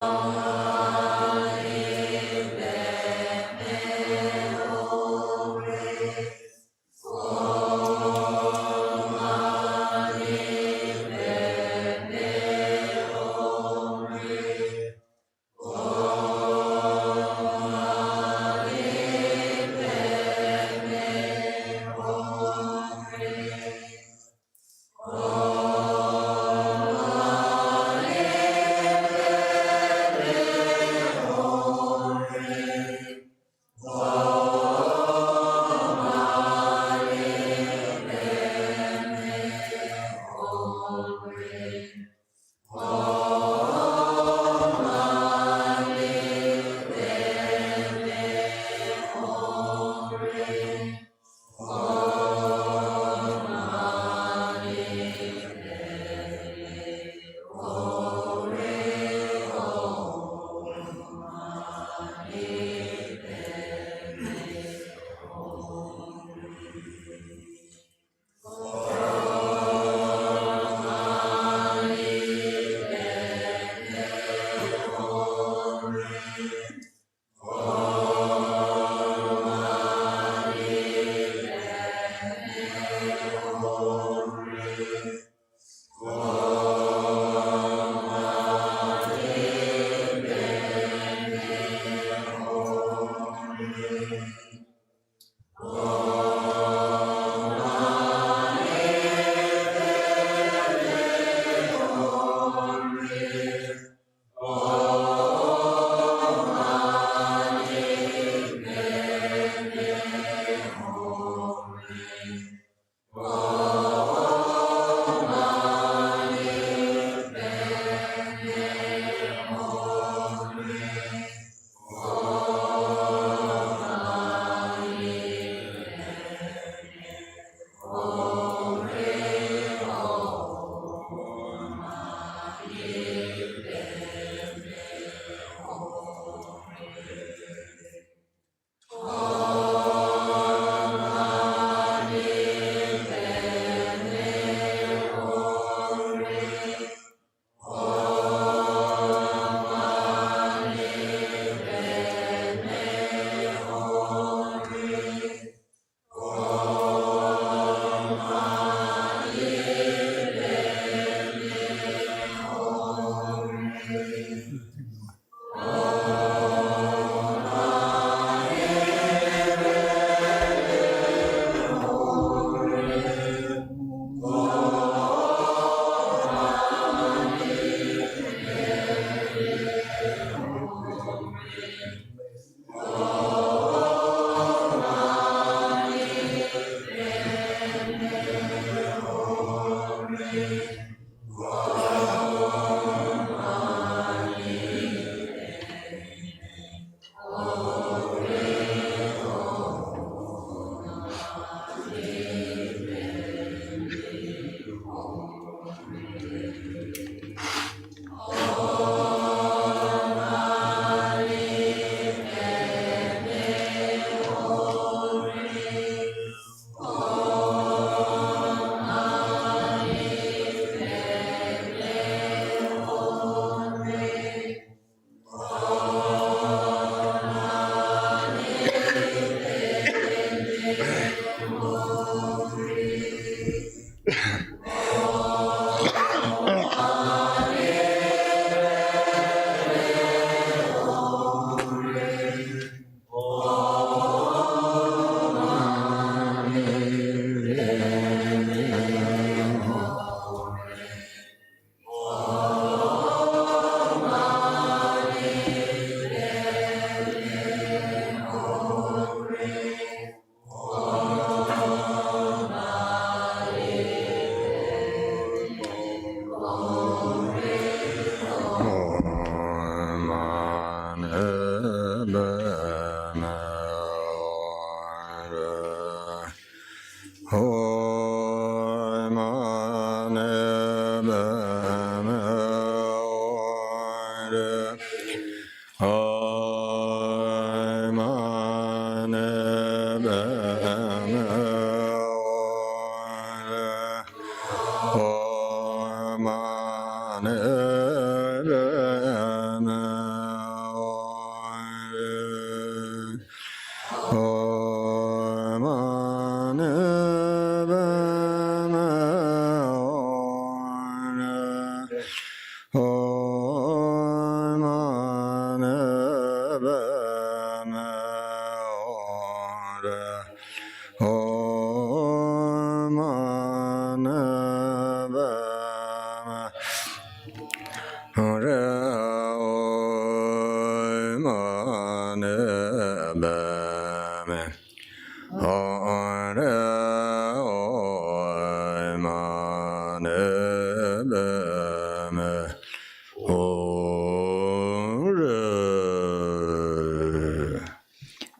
Homage.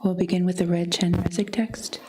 We'll begin with the red Chenrezig text.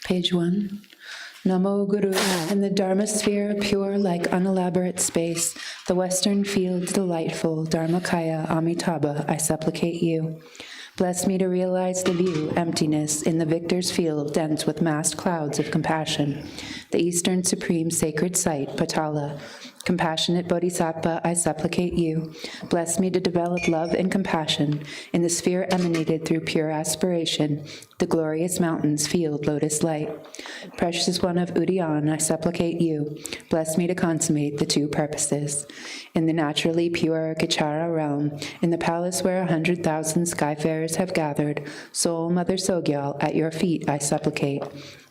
Page 1. Namo Guru. In the Dharma sphere, pure like unelaborate space, the western field delightful, Dharmakaya Amitabha, I supplicate you. Bless me to realize the view, emptiness, in the victor's field dense with massed clouds of compassion. The eastern supreme sacred site, Patala. Compassionate Bodhisattva, I supplicate you. Bless me to develop love and compassion in the sphere emanated through pure aspiration, the glorious mountains field lotus light. Precious one of Udiyan, I supplicate you. Bless me to consummate the two purposes. In the naturally pure Kichara realm, in the palace where 100,000 skyfarers have gathered, Soul Mother Sogyal, at your feet I supplicate.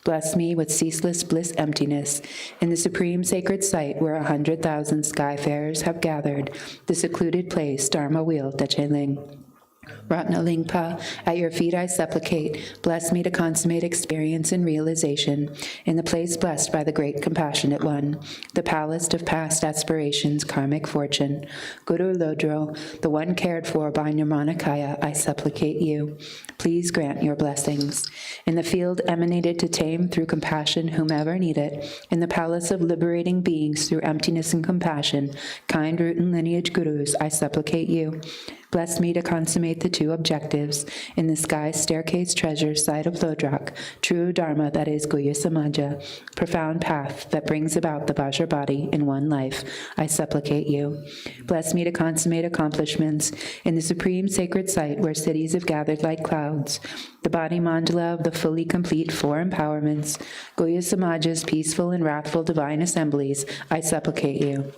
Bless me with ceaseless bliss emptiness in the supreme sacred site where 100,000 skyfarers have gathered, the secluded place, Dharma Wheel, Dacheling. Ratnalingpa, at your feet I supplicate, bless me to consummate experience and realization in the place blessed by the great compassionate one, the palace of past aspirations, karmic fortune. Guru Lodro, the one cared for by Nirmanakaya, I supplicate you. Please grant your blessings. In the field emanated to tame through compassion whomever need it, in the palace of liberating beings through emptiness and compassion, kind root and lineage gurus, I supplicate you. Bless me to consummate the two objectives in the sky staircase treasure side of Lodrak, true Dharma that is Guhya Samaja, profound path that brings about the Vajra body in one life. I supplicate you. Bless me to consummate accomplishments in the supreme sacred site where cities have gathered like clouds, the body mandala of the fully complete four empowerments, Guhya Samaja's peaceful and wrathful divine assemblies. I supplicate you.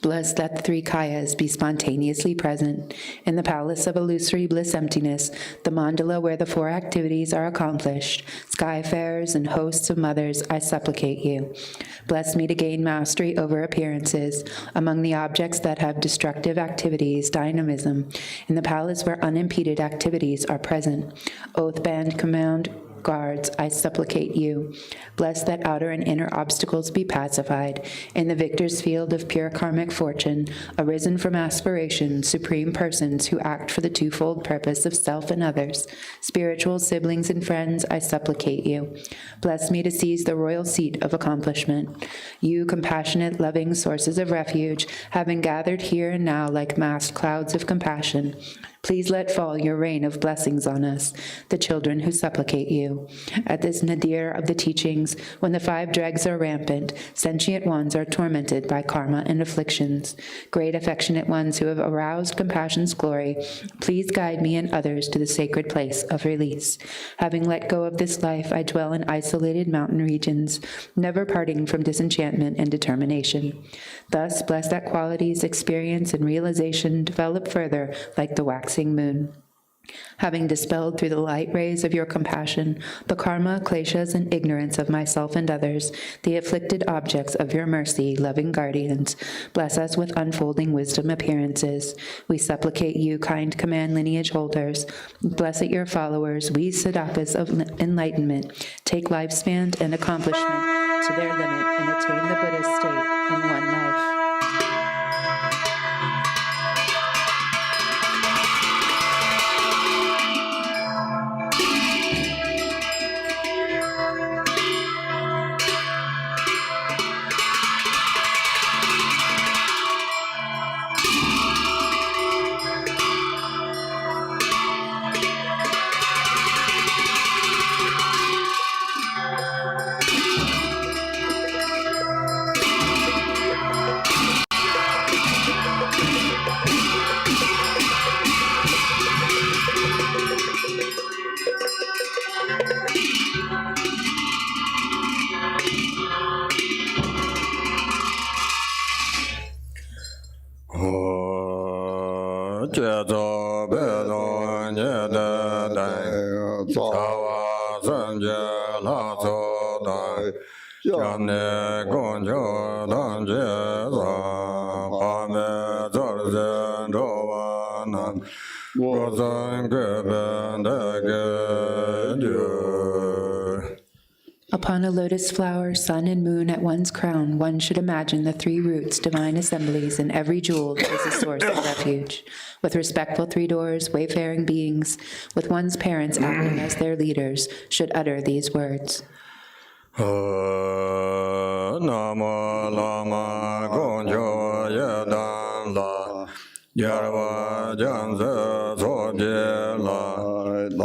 Bless that the three kayas be spontaneously present in the palace of illusory bliss emptiness, the mandala where the four activities are accomplished, skyfarers and hosts of mothers, I supplicate you. Bless me to gain mastery over appearances among the objects that have destructive activities, dynamism, in the palace where unimpeded activities are present. Oath band command guards, I supplicate you. Bless that outer and inner obstacles be pacified. In the victor's field of pure karmic fortune, arisen from aspiration, supreme persons who act for the twofold purpose of self and others, spiritual siblings and friends, I supplicate you. Bless me to seize the royal seat of accomplishment. You, compassionate, loving sources of refuge, having gathered here and now like massed clouds of compassion, please let fall your rain of blessings on us, the children who supplicate you. At this nadir of the teachings, when the five dregs are rampant, sentient ones are tormented by karma and afflictions. Great affectionate ones who have aroused compassion's glory, please guide me and others to the sacred place of release. Having let go of this life, I dwell in isolated mountain regions, never parting from disenchantment and determination. Thus, bless that qualities, experience, and realization develop further like the waxing moon. Having dispelled through the light rays of your compassion the karma, kleshas, and ignorance of myself and others, the afflicted objects of your mercy, loving guardians, bless us with unfolding wisdom appearances. We supplicate you, kind command lineage holders. Bless your followers, we sadhakas of enlightenment, take lifespan and accomplishment to their limit and attain the Buddhist state in one life. Upon a lotus flower, sun, and moon at one's crown, one should imagine the three roots, divine assemblies, and every jewel that is a source of refuge. With respectful three doors, wayfaring beings, with one's parents acting as their leaders, should utter these words. Nama lama gonjo yedan la yarwa janze soje la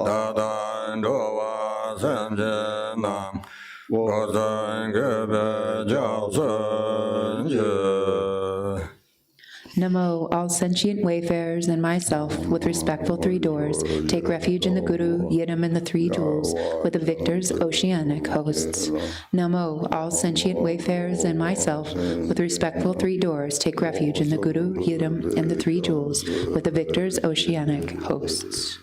dadan dowa semje nam gozan gebe jalsen je. Namo, all sentient wayfarers and myself, with respectful three doors, take refuge in the Guru, Yidam, and the three jewels, with the victor's oceanic hosts. Namo, all sentient wayfarers and myself, with respectful three doors, take refuge in the Guru, Yidam, and the three jewels, with the victor's oceanic hosts.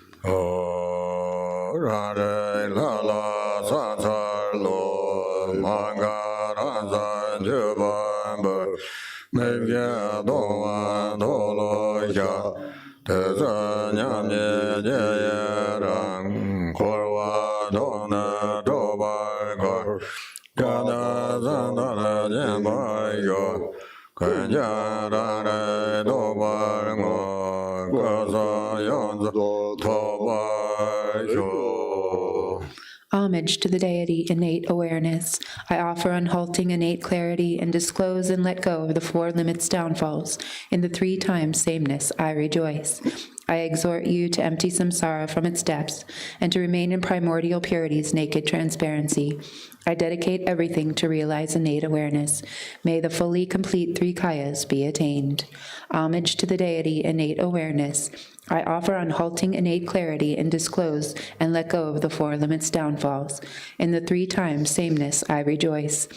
Homage to the Deity, innate awareness. I offer unhalting innate clarity and disclose and let go of the four limits downfalls. In the three times sameness, I rejoice. I exhort you to empty samsara from its depths and to remain in primordial purity's naked transparency. I dedicate everything to realize innate awareness. May the fully complete three kayas be attained. Homage to the Deity, innate awareness. I offer unhalting innate clarity and disclose and let go of the four limits downfalls. In the three times sameness, I rejoice.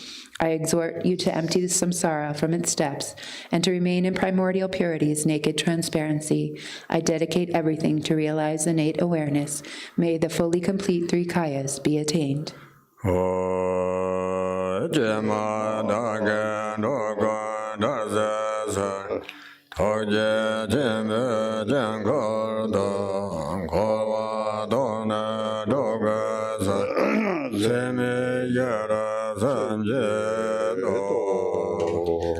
I exhort you to empty the samsara from its depths and to remain in primordial purity's naked transparency. I dedicate everything to realize innate awareness. May the fully complete three kayas be attained.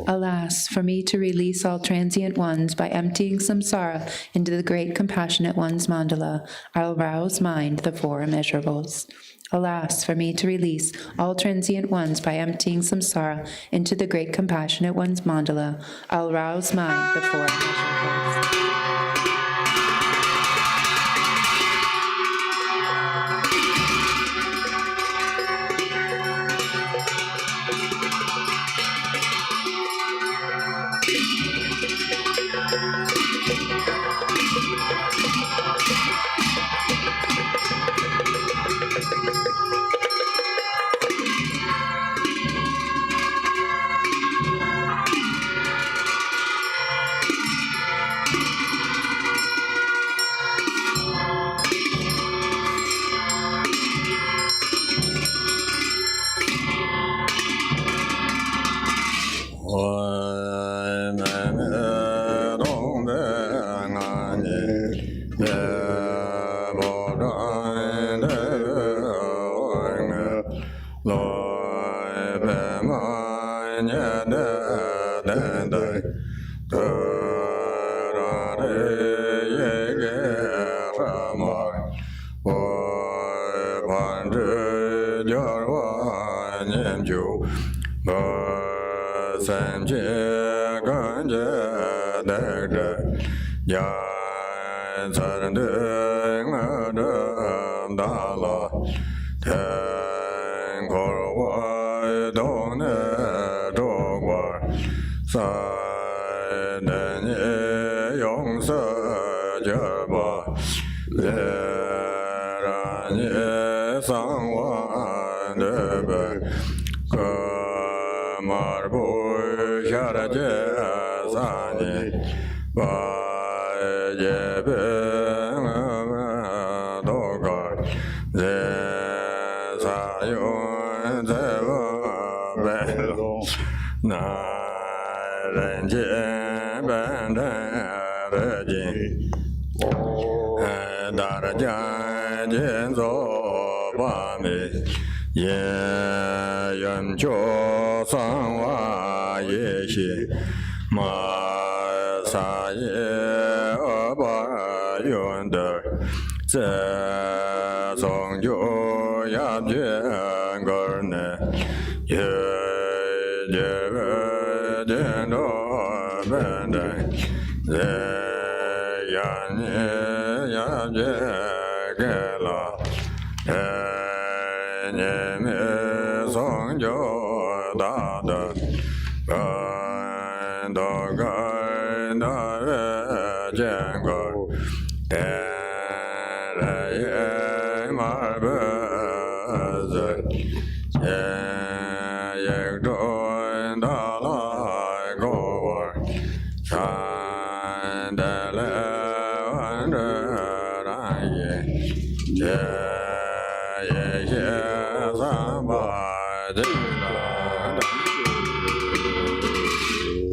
Alas, for me to release all transient ones by emptying samsara into the great compassionate one's mandala, I'll rouse mind the four immeasurables. Alas, for me to release all transient ones by emptying samsara into the great compassionate one's mandala, I'll rouse mind the four immeasurables.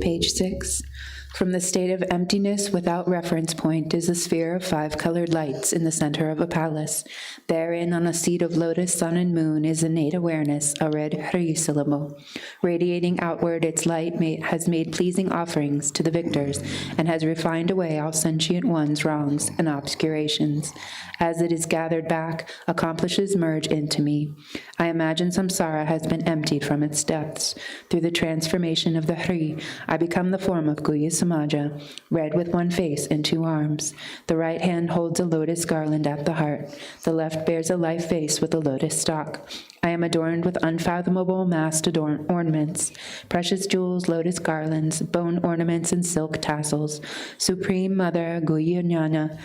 Page 6. From the state of emptiness without reference point is a sphere of 5 colored lights in the center of a palace. Therein, on a seat of lotus, sun, and moon, is innate awareness, a red Hri syllable. Radiating outward, its light has made pleasing offerings to the victors and has refined away all sentient ones' wrongs and obscurations. As it is gathered back, accomplishes merge into me. I imagine samsara has been emptied from its depths. Through the transformation of the Hri, I become the form of Guhya Samaja, red with one face and 2 arms. The right hand holds a lotus garland at the heart. The left bears a life face with a lotus stalk. I am adorned with unfathomable massed ornaments, precious jewels, lotus garlands, bone ornaments, and silk tassels. Supreme Mother Guhya Jnana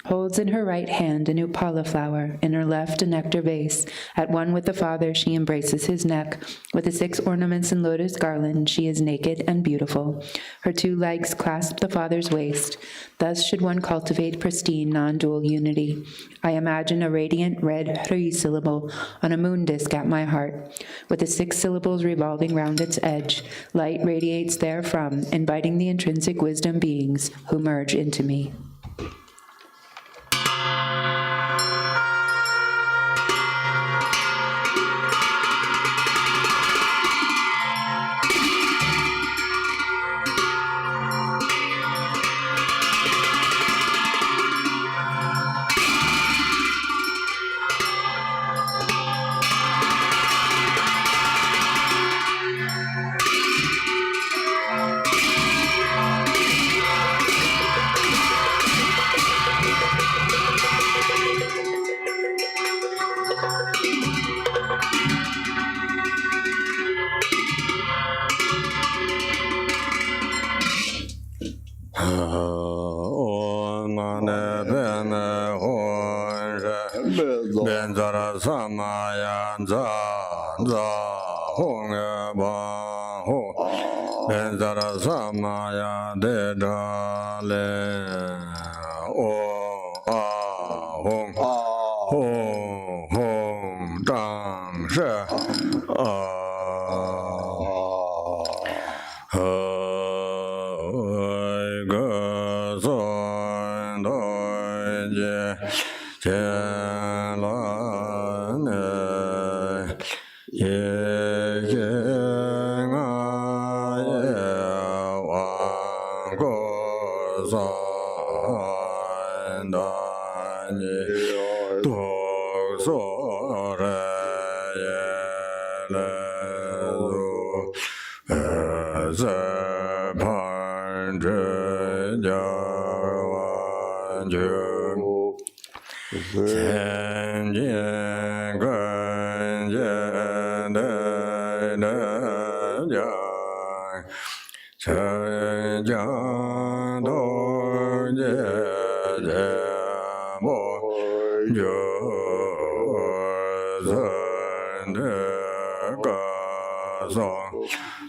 holds in her right hand an upala flower, in her left a nectar vase. At one with the Father, she embraces his neck. With the 6 ornaments and lotus garland, she is naked and beautiful. Her 2 legs clasp the Father's waist. Thus should one cultivate pristine, non-dual unity. I imagine a radiant red Hri syllable on a moon disk at my heart, with the 6 syllables revolving round its edge. Light radiates therefrom, inviting the intrinsic wisdom beings who merge into me.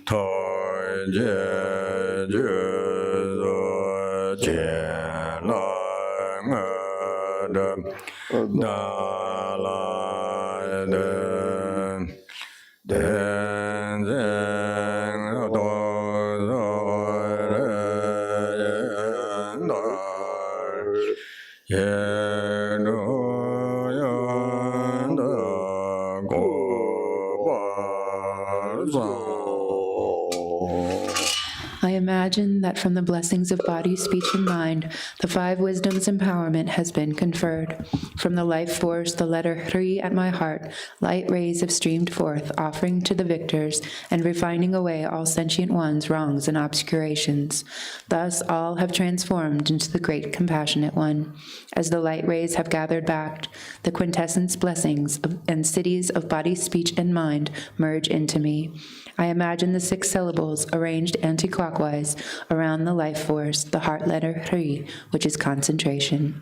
Toy I imagine that from the blessings of body, speech, and mind, the 5 wisdoms empowerment has been conferred. From the life force, the letter Hri at my heart, light rays have streamed forth, offering to the victors and refining away all sentient ones' wrongs and obscurations. Thus all have transformed into the great compassionate one. As the light rays have gathered back, the quintessence blessings and cities of body, speech, and mind merge into me. I imagine the 6 syllables arranged anti-clockwise around the life force, the heart letter Hri, which is concentration.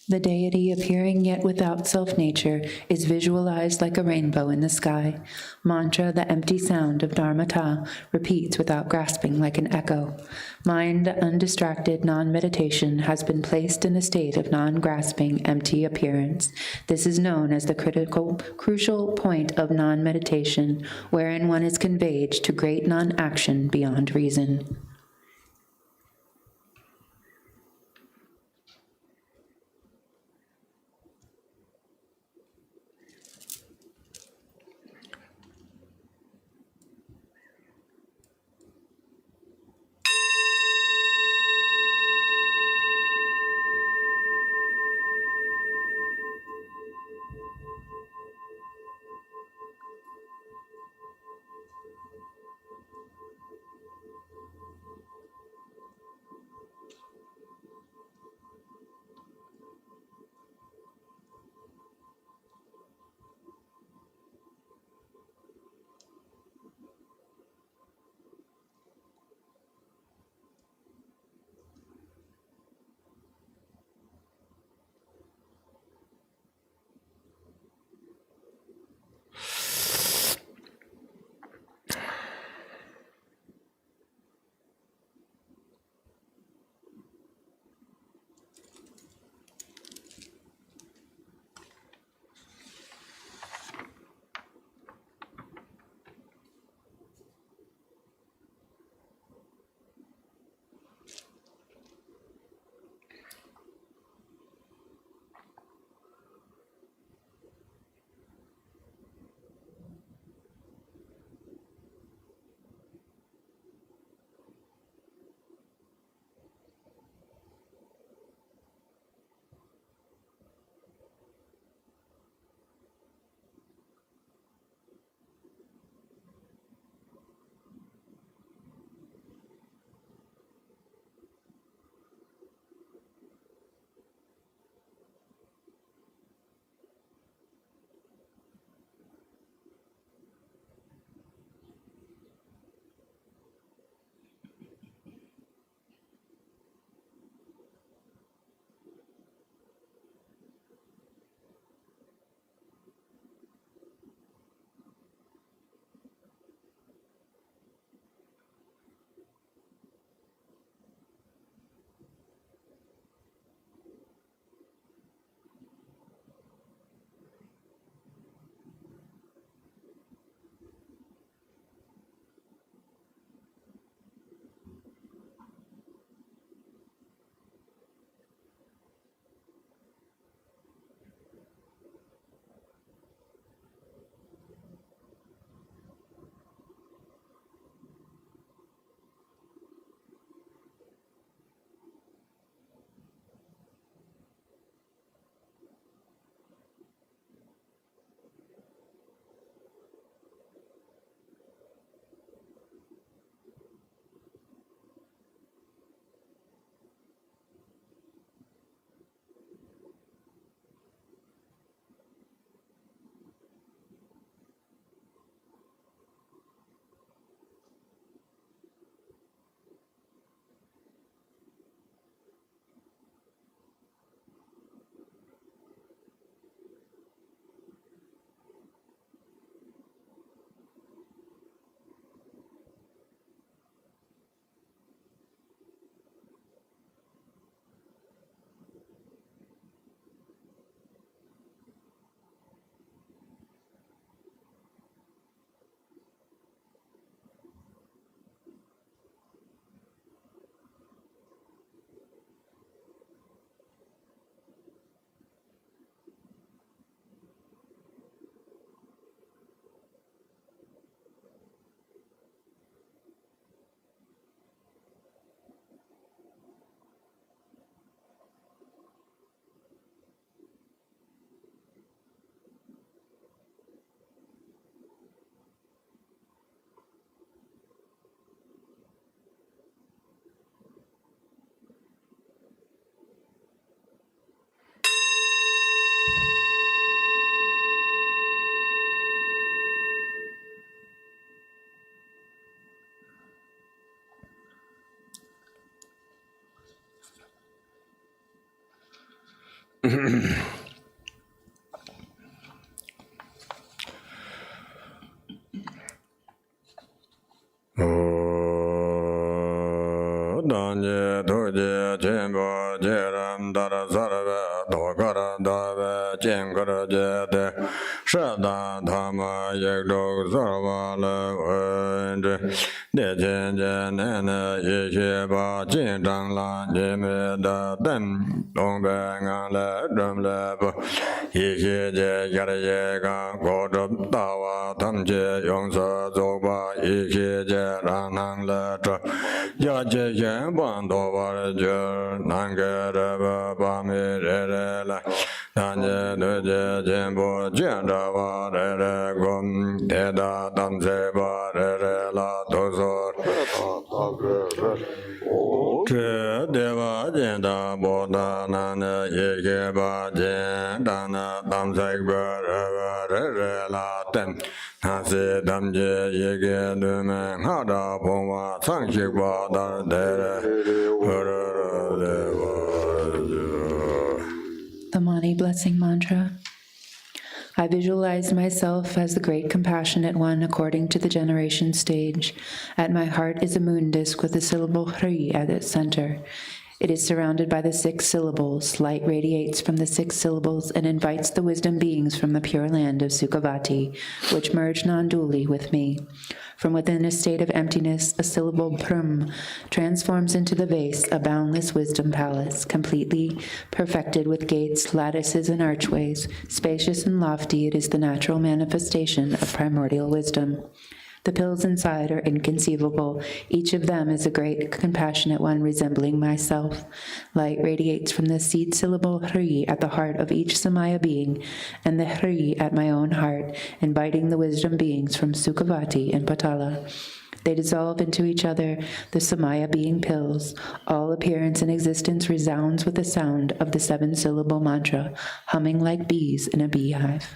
The deity appearing yet without self-nature is visualized like a rainbow in the sky. Mantra, the empty sound of Dharmata, repeats without grasping like an echo. Mind, undistracted, non-meditation has been placed in a state of non-grasping, empty appearance. This is known as the crucial point of non-meditation, wherein one is conveyed to great non-action beyond reason. Danje Doje Jembo Jeram Dara Zarava Dogara Dava Jengara Jede Shada Dhamma Yegdo Zarva Levende Dejen Jenene Yesheba Jindang La Jeme Da Den Dongbe Ngale Drum Levo Yeshe Je Yara Yega Godab Dawa Tamje Yongsa Zoba Yeshe Je Ranang Letra Ya Je Yen Bando Var Je Nange Reba Bami Re Re La Nanje Nuje Jembo Jenda Va Re Re Gom Deda Damse Va Re Re La Dozor Che Deva Jenda Boda Nana Yege Ba Jenda Damse Va Re Re La Tem Nasi Damje Yege Dume Hada Poma Sangshik Ba Dar Dere The Mani Blessing Mantra. I visualize myself as the great compassionate one according to the generation stage. At my heart is a moon disk with the syllable Hri at its center. It is surrounded by the 6 syllables. Light radiates from the 6 syllables and invites the wisdom beings from the pure land of Sukhavati, which merge non-dually with me. From within a state of emptiness, a syllable Prum transforms into the vase, a boundless wisdom palace, completely perfected with gates, lattices, and archways. Spacious and lofty, it is the natural manifestation of primordial wisdom. The pills inside are inconceivable. Each of them is a great, compassionate one resembling myself. Light radiates from the seed syllable Hri at the heart of each Samaya being, and the Hri at my own heart, inviting the wisdom beings from Sukhavati and Patala. They dissolve into each other, the Samaya being pills. All appearance and existence resounds with the sound of the 7-syllable mantra, humming like bees in a beehive.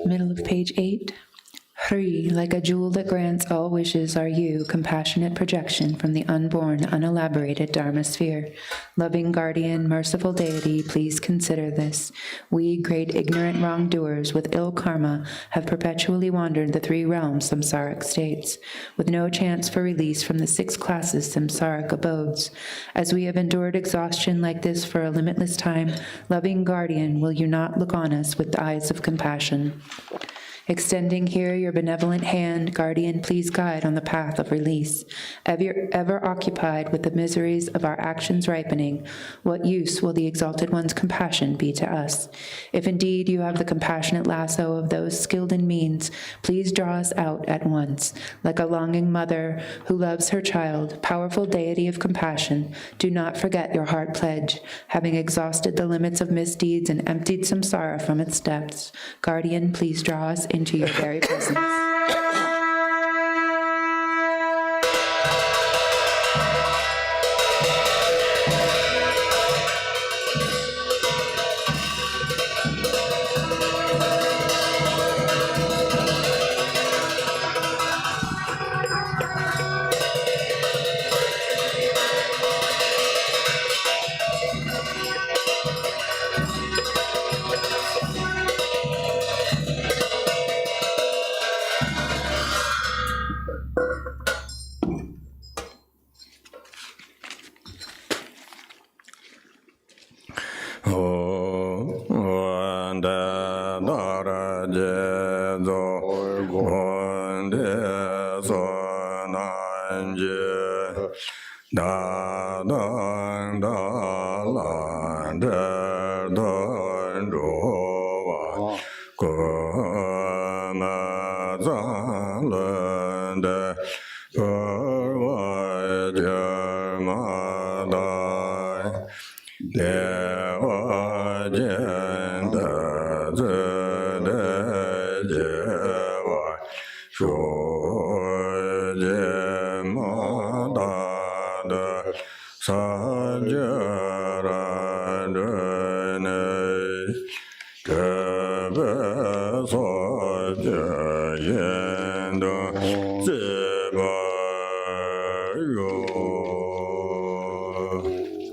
Middle of page 8. Hri, like a jewel that grants all wishes, are you, compassionate projection from the unborn, unelaborated Dharma sphere. Loving guardian, merciful deity, please consider this. We, great ignorant wrongdoers with ill karma, have perpetually wandered the 3 realms, samsaric states, with no chance for release from the 6 classes, samsaric abodes. As we have endured exhaustion like this for a limitless time, loving guardian, will you not look on us with eyes of compassion? Extending here your benevolent hand, guardian, please guide on the path of release. Ever occupied with the miseries of our actions ripening, what use will the Exalted One's compassion be to us? If indeed you have the compassionate lasso of those skilled in means, please draw us out at once. Like a longing mother who loves her child, powerful deity of compassion, do not forget your heart pledge. Having exhausted the limits of misdeeds and emptied samsara from its depths, guardian, please draw us into your very presence.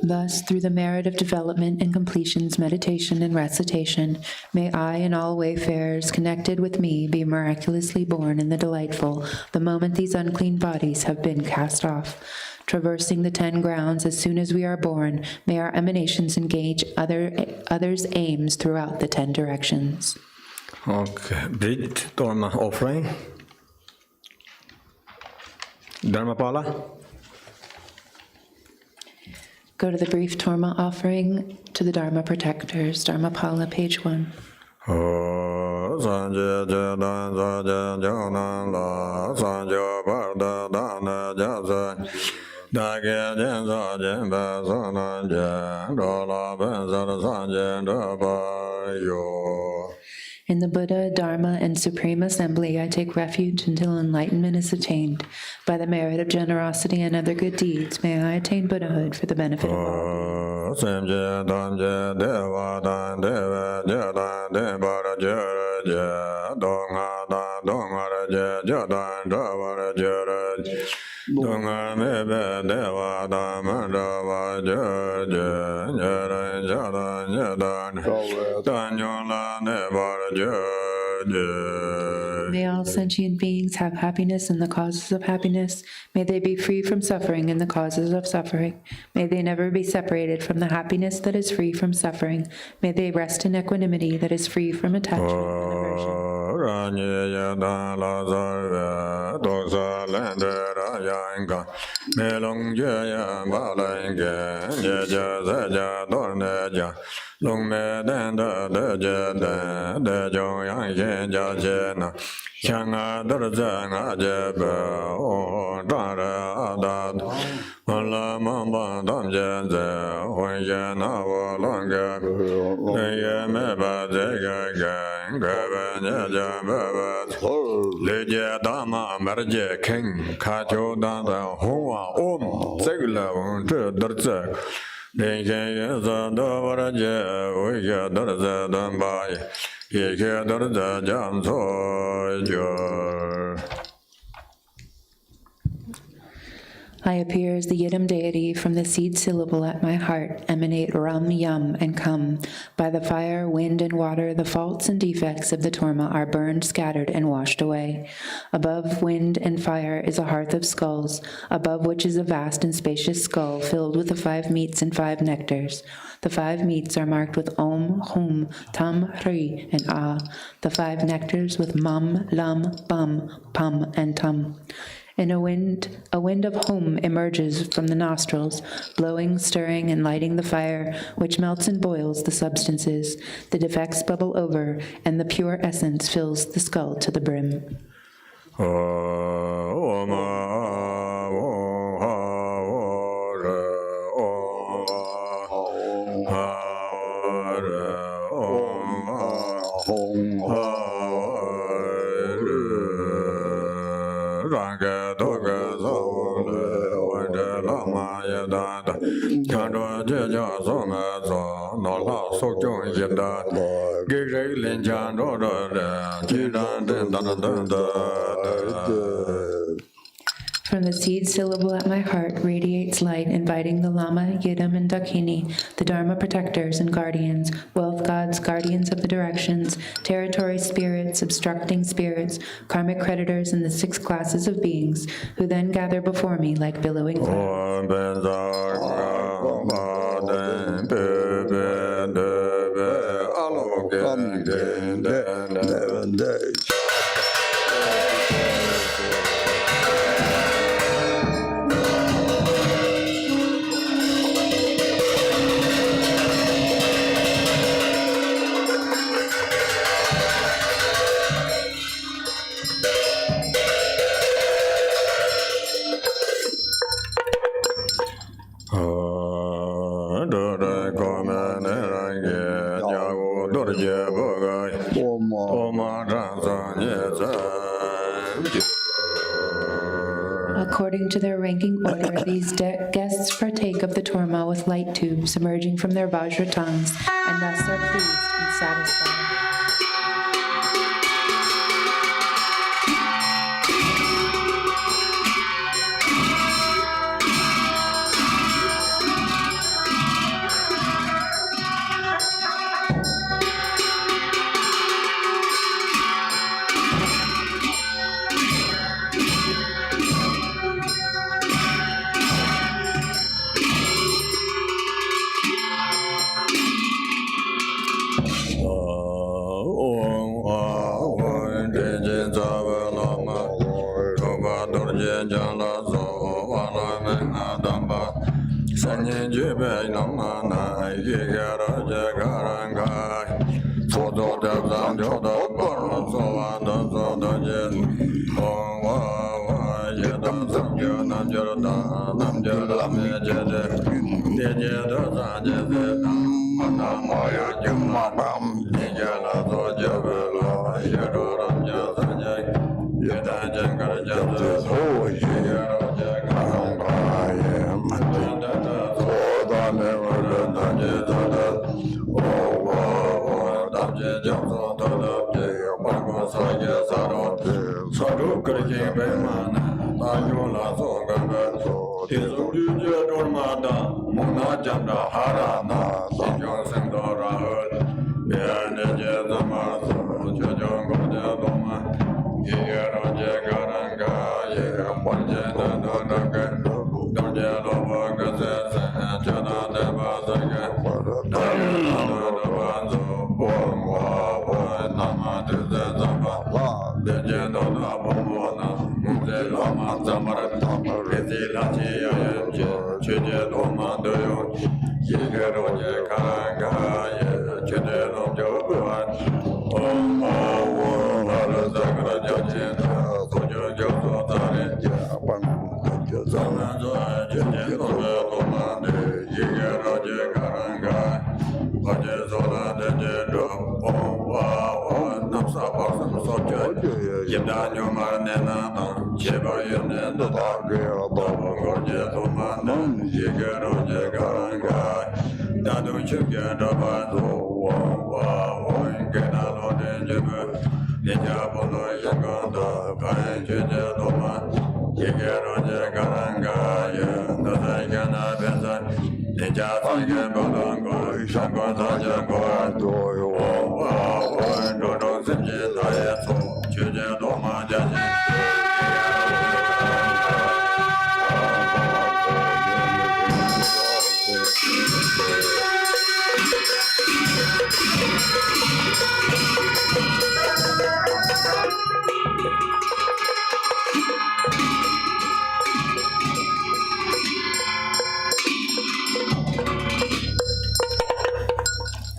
Thus, through the merit of development and completions, meditation and recitation, may I and all wayfarers connected with me be miraculously born in the delightful, the moment these unclean bodies have been cast off. Traversing the 10 grounds as soon as we are born, may our emanations engage others' aims throughout the 10 directions. Och Britt, Dharma offering. Dharmapala. Go to the brief Torma offering to the Dharma protectors, Dharmapala, page 1. In the Buddha, Dharma, and Supreme Assembly, I take refuge until enlightenment is attained. By the merit of generosity and other good deeds, may I attain Buddhahood for the benefit of all. May all sentient beings have happiness and the causes of happiness. May they be free from suffering and the causes of suffering. May they never be separated from the happiness that is free from suffering. May they rest in equanimity that is free from attachment and aversion. I appear as the Yidam deity. From the seed syllable at my heart emanate Ram, Yam, and Kam. By the fire, wind, and water, the faults and defects of the Torma are burned, scattered, and washed away. Above wind and fire is a hearth of skulls, above which is a vast and spacious skull filled with the 5 meats and 5 nectars. The 5 meats are marked with Om, Hum, Tam, Hri, and Ah. The 5 nectars with Mam, Lam, Bum, Pum, and Tum. And a wind of hum emerges from the nostrils, blowing, stirring, and lighting the fire, which melts and boils the substances. The defects bubble over, and the pure essence fills the skull to the brim. From the seed syllable at my heart radiates light, inviting the Lama, Yidam, and Dakini, the Dharma protectors and guardians, wealth gods, guardians of the directions, territory spirits, obstructing spirits, karmic creditors, and the 6 classes of beings, who then gather before me like billowing clouds. According to their ranking order, these guests partake of the torma with light tubes emerging from their Vajra tongues, and thus are pleased and satisfied.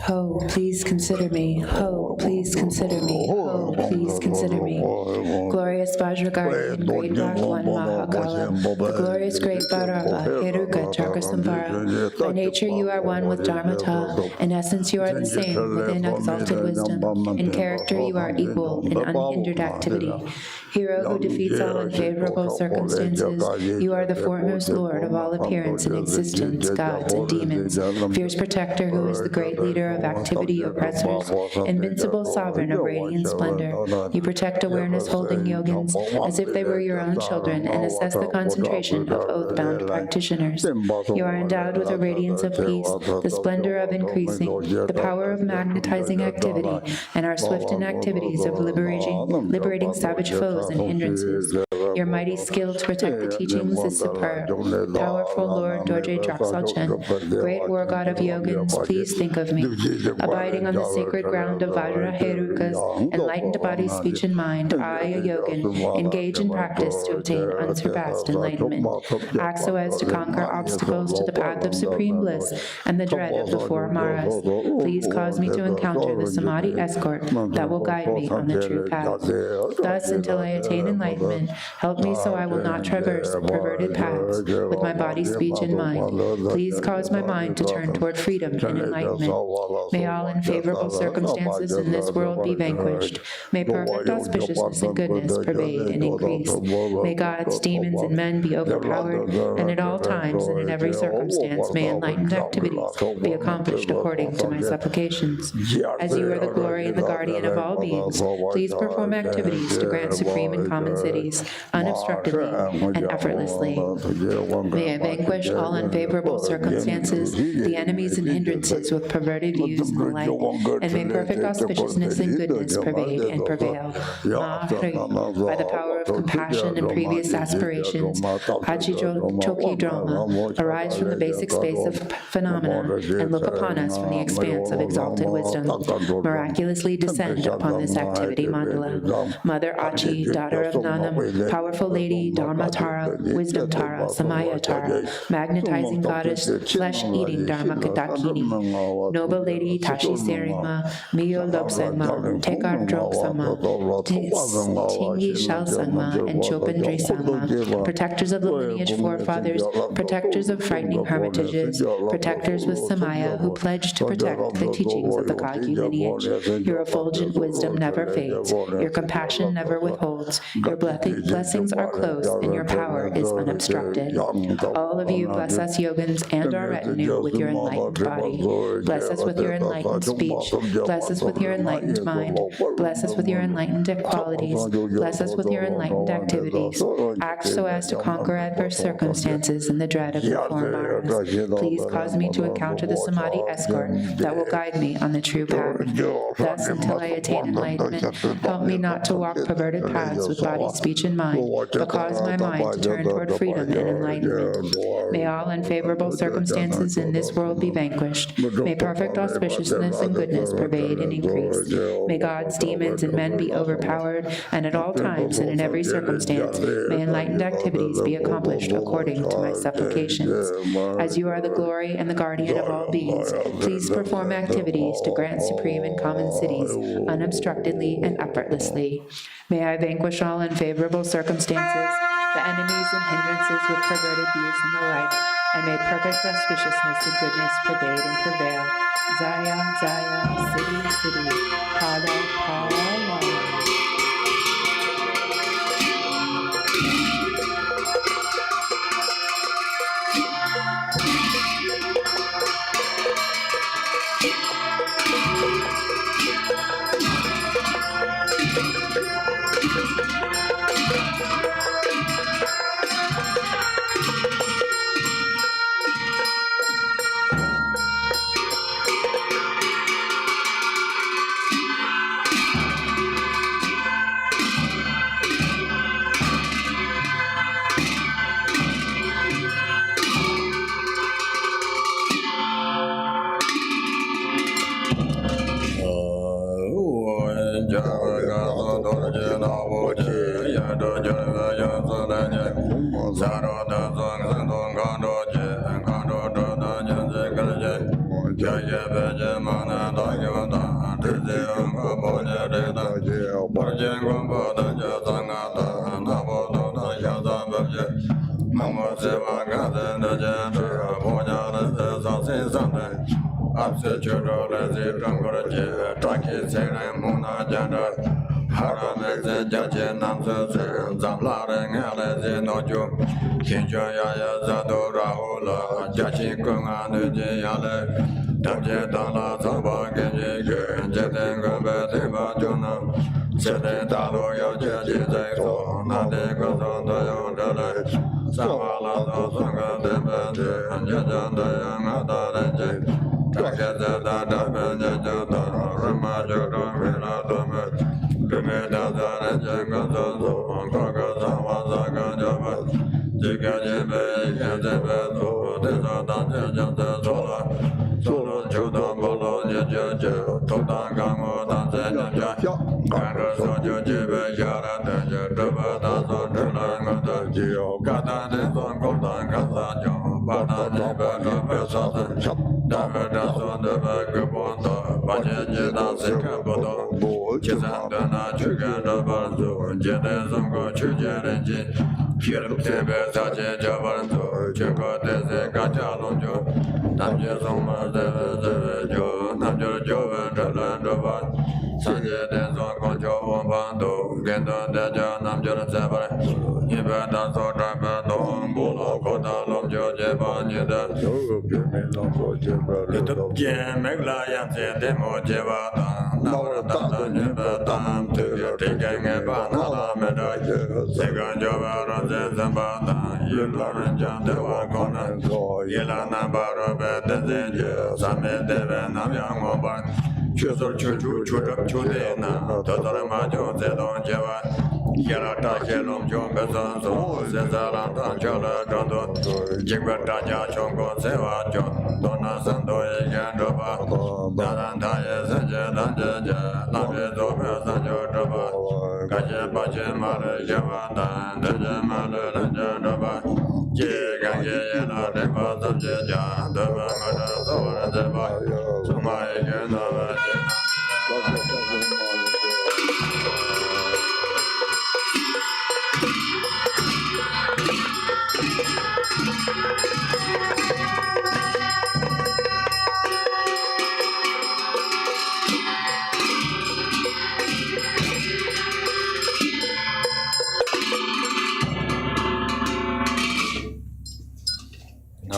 Ho, please consider me. Ho, please consider me. Ho, please consider me. Glorious Vajragarbha, great Dark One, Mahakala, the glorious great Bhairava, Heruka, Charkasambhara. By nature you are one with Dharmata. In essence you are the same, within exalted wisdom. In character you are equal, in unhindered activity. Hero who defeats all unfavorable circumstances, you are the foremost lord of all appearance and existence, gods and demons. Fierce protector who is the great leader of activity oppressors, invincible sovereign of radiant splendor. You protect awareness holding yogins as if they were your own children and assess the concentration of oath-bound practitioners. You are endowed with a radiance of peace, the splendor of increasing, the power of magnetizing activity, and are swift in activities of liberating savage foes and hindrances. Your mighty skill to protect the teachings is superb. Powerful Lord Dorje Draksalchen, great war god of yogins, please think of me. Abiding on the sacred ground of Vajra Heruka's enlightened body, speech, and mind, I, a yogin, engage in practice to obtain unsurpassed enlightenment. Act so as to conquer obstacles to the path of supreme bliss and the dread of the four Maras. Please cause me to encounter the Samadhi escort that will guide me on the true path. Thus, until I attain enlightenment, Help me so I will not traverse perverted paths with my body, speech, and mind. Please cause my mind to turn toward freedom and enlightenment. May all unfavorable circumstances in this world be vanquished. May perfect auspiciousness and goodness pervade and increase. May gods, demons, and men be overpowered, and at all times and in every circumstance may enlightened activities be accomplished according to my supplications. As you are the glory and the guardian of all beings, please perform activities to grant supreme and common cities, unobstructedly and effortlessly. May I vanquish all unfavorable circumstances, the enemies and hindrances with perverted views and the like, and may perfect auspiciousness and goodness pervade and prevail. By the power of compassion and previous aspirations, Hachichoki Droma, arise from the basic space of phenomena and look upon us from the expanse of exalted wisdom. Miraculously descend upon this activity mandala. Mother Achi, daughter of Nanam, powerful lady, Dharma Tara, wisdom Tara, Samaya Tara, magnetizing goddess, flesh-eating Dharma Kadakini, noble lady Tashi Serima, Miyo Lobsangma, Tekar Droksama, Tingi Shalsangma, and Chopandri Sangma, protectors of the lineage forefathers, protectors of frightening hermitages, protectors with Samaya who pledge to protect the teachings of the Kagi lineage. Your effulgent wisdom never fades, your compassion never withholds, your blessings are close, and your power is unobstructed. All of you bless us yogins and our retinue with your enlightened body. Bless us with your enlightened speech. Bless us with your enlightened mind. Bless us with your enlightened qualities. Bless us with your enlightened activities. Act so as to conquer adverse circumstances and the dread of the four Maras. Please cause me to encounter the Samadhi escort that will guide me on the true path. Thus, until I attain enlightenment, help me not to walk perverted paths with body, speech, and mind, but cause my mind to turn toward freedom and enlightenment. May all unfavorable circumstances in this world be vanquished. May perfect auspiciousness and goodness pervade and increase. May gods, demons, and men be overpowered, and at all times and in every circumstance may enlightened activities be accomplished according to my supplications. As you are the glory and the guardian of all beings, please perform activities to grant supreme and common cities, unobstructedly and effortlessly. May I vanquish all unfavorable circumstances, the enemies and hindrances with perverted views and the like, and may perfect auspiciousness and goodness pervade and prevail. Zaya, Zaya, City, City, Pada, Pada,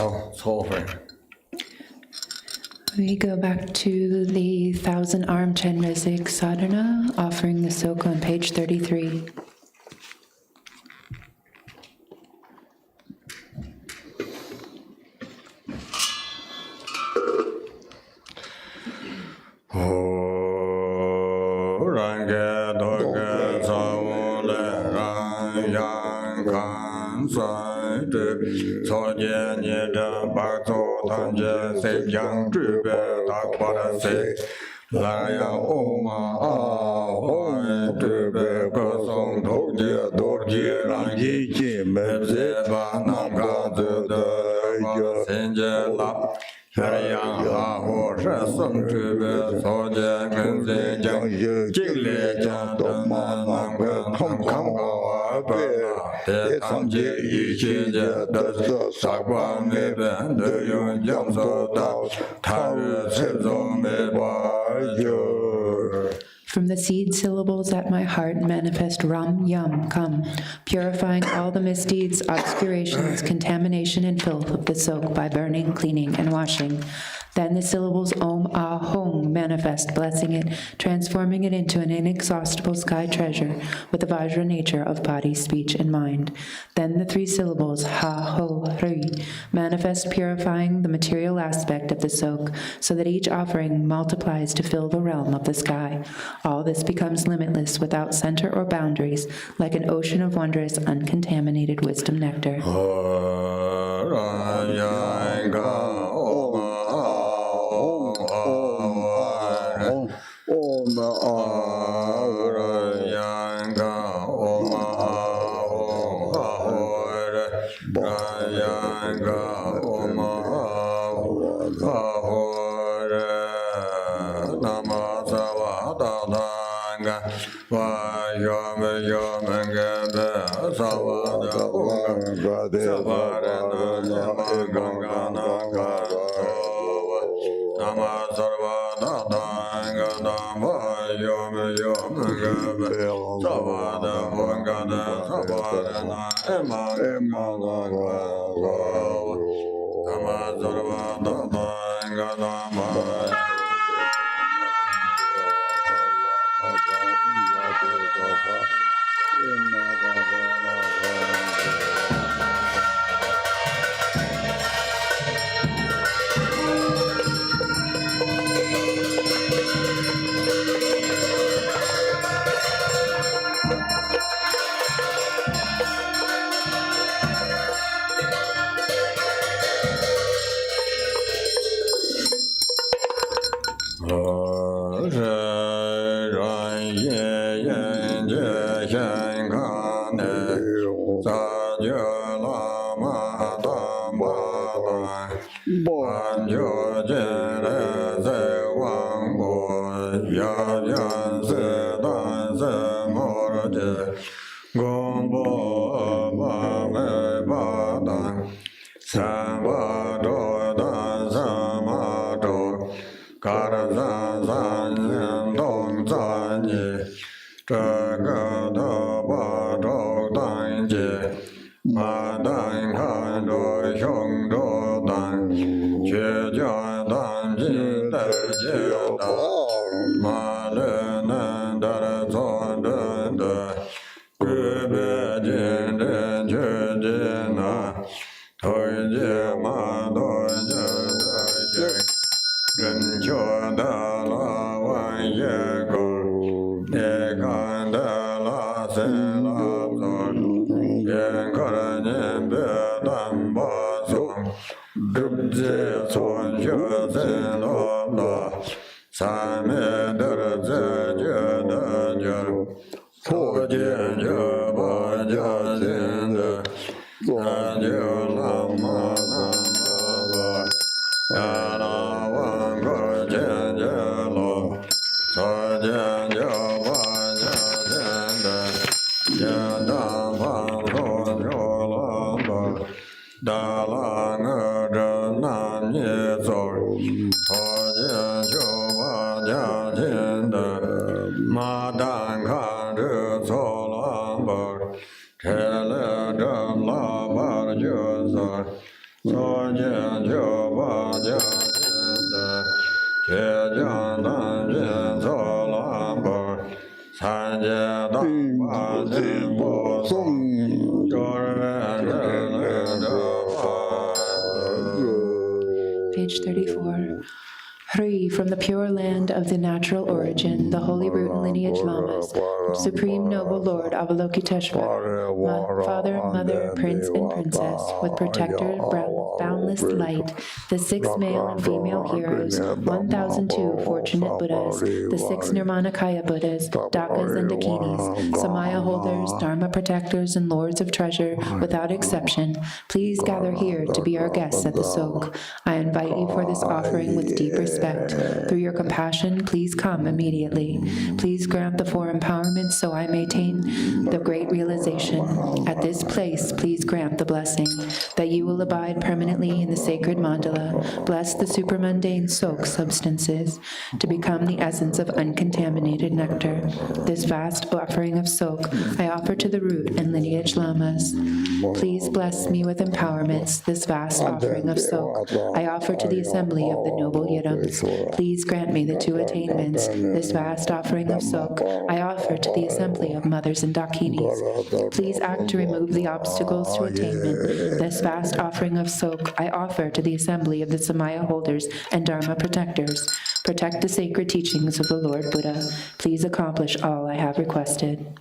Now, it's over. We go back to the 1,000-arm Chenrezig sadhana, offering the soak on page 33. From the seed syllables at my heart manifest Ram, Yum, come, purifying all the misdeeds, obscurations, contamination, and filth of the soak by burning, cleaning, and washing. Then the syllables Om, Ah, Hong manifest, blessing it, transforming it into an inexhaustible sky treasure with the Vajra nature of body, speech, and mind. Then the three syllables Ha, Ho, Ri manifest, purifying the material aspect of the soak so that each offering multiplies to fill the realm of the sky. All this becomes limitless without center or boundaries, like an ocean of wondrous, uncontaminated wisdom nectar. Bo Chenrezig Wang Bo Ya Ya Se Dan Se Mo Je Gong Bo Ba Me Ba Dan San Ba Do Dan San Ma Do Ga Zan Zan Yin Dong Zan Yi Zhe Ge De Ba Zhou Dan Ji Ma Dan Kan Zhou Xiong Zhou Dan Xue Jian Dan Jin De Jie Da Ma Le Nan Da Zong Den De Gu Be Jin Den Jue Jin Na Tui Jie Ma Do Jie De Xie Ren Qiu Da La Wan Ye Gou Ye Kan Da La Se La Zong Yan Ka Nian Be Dan Ba Song Dup Jie Cuan Xue Zhen La La San Me De Zhe Jie De Jie Fu Jie Jie Ba Jia Jin De Zan Jie La Ma Na Ma Ba Ya La Wan Ge Jian Jie Lo Sa Jian Jie Ba Jia Jin De Jie Da Fa Lo Jiu La Ba Da La Nge Zhe Nan Ye Zhou Sa Jian Jiu Ba Jia Jin De Ma Dan Kan Zhi Cao La Ba Che Le Zhe La Ba Jiu Sa Sa Jian Jiu Ba Jia Jin De Che Jian Dan Jin Cao La Ba San Jie Da Ba Jin Bo Song Zhou Ren Zhen Lin Zhe Fa Page 34. Hri, from the pure land of the natural origin, the holy root and lineage lamas, Supreme Noble Lord Avalokiteshvara, Father, Mother, Prince, and Princess, with protector, boundless light, the 6 male and female heroes, 1002 fortunate Buddhas, the 6 Nirmanakaya Buddhas, Dakas and Dakinis, Samaya holders, Dharma protectors, and lords of treasure, without exception, please gather here to be our guests at the Sok. I invite you for this offering with deep respect. Through your compassion, please come immediately. Please grant the 4 empowerments so I may attain the great realization. At this place, please grant the blessing that you will abide permanently in the sacred mandala. Bless the supermundane Sok substances to become the essence of uncontaminated nectar. This vast offering of Sok I offer to the root and lineage lamas. Please bless me with empowerments. This vast offering of Sok I offer to the assembly of the noble Yidams. Please grant me the 2 attainments. This vast offering of Sok I offer to the assembly of mothers and dakinis. Please act to remove the obstacles to attainment. This vast offering of Sok I offer to the assembly of the Samaya holders and Dharma protectors. Protect the sacred teachings of the Lord Buddha. Please accomplish all I have requested.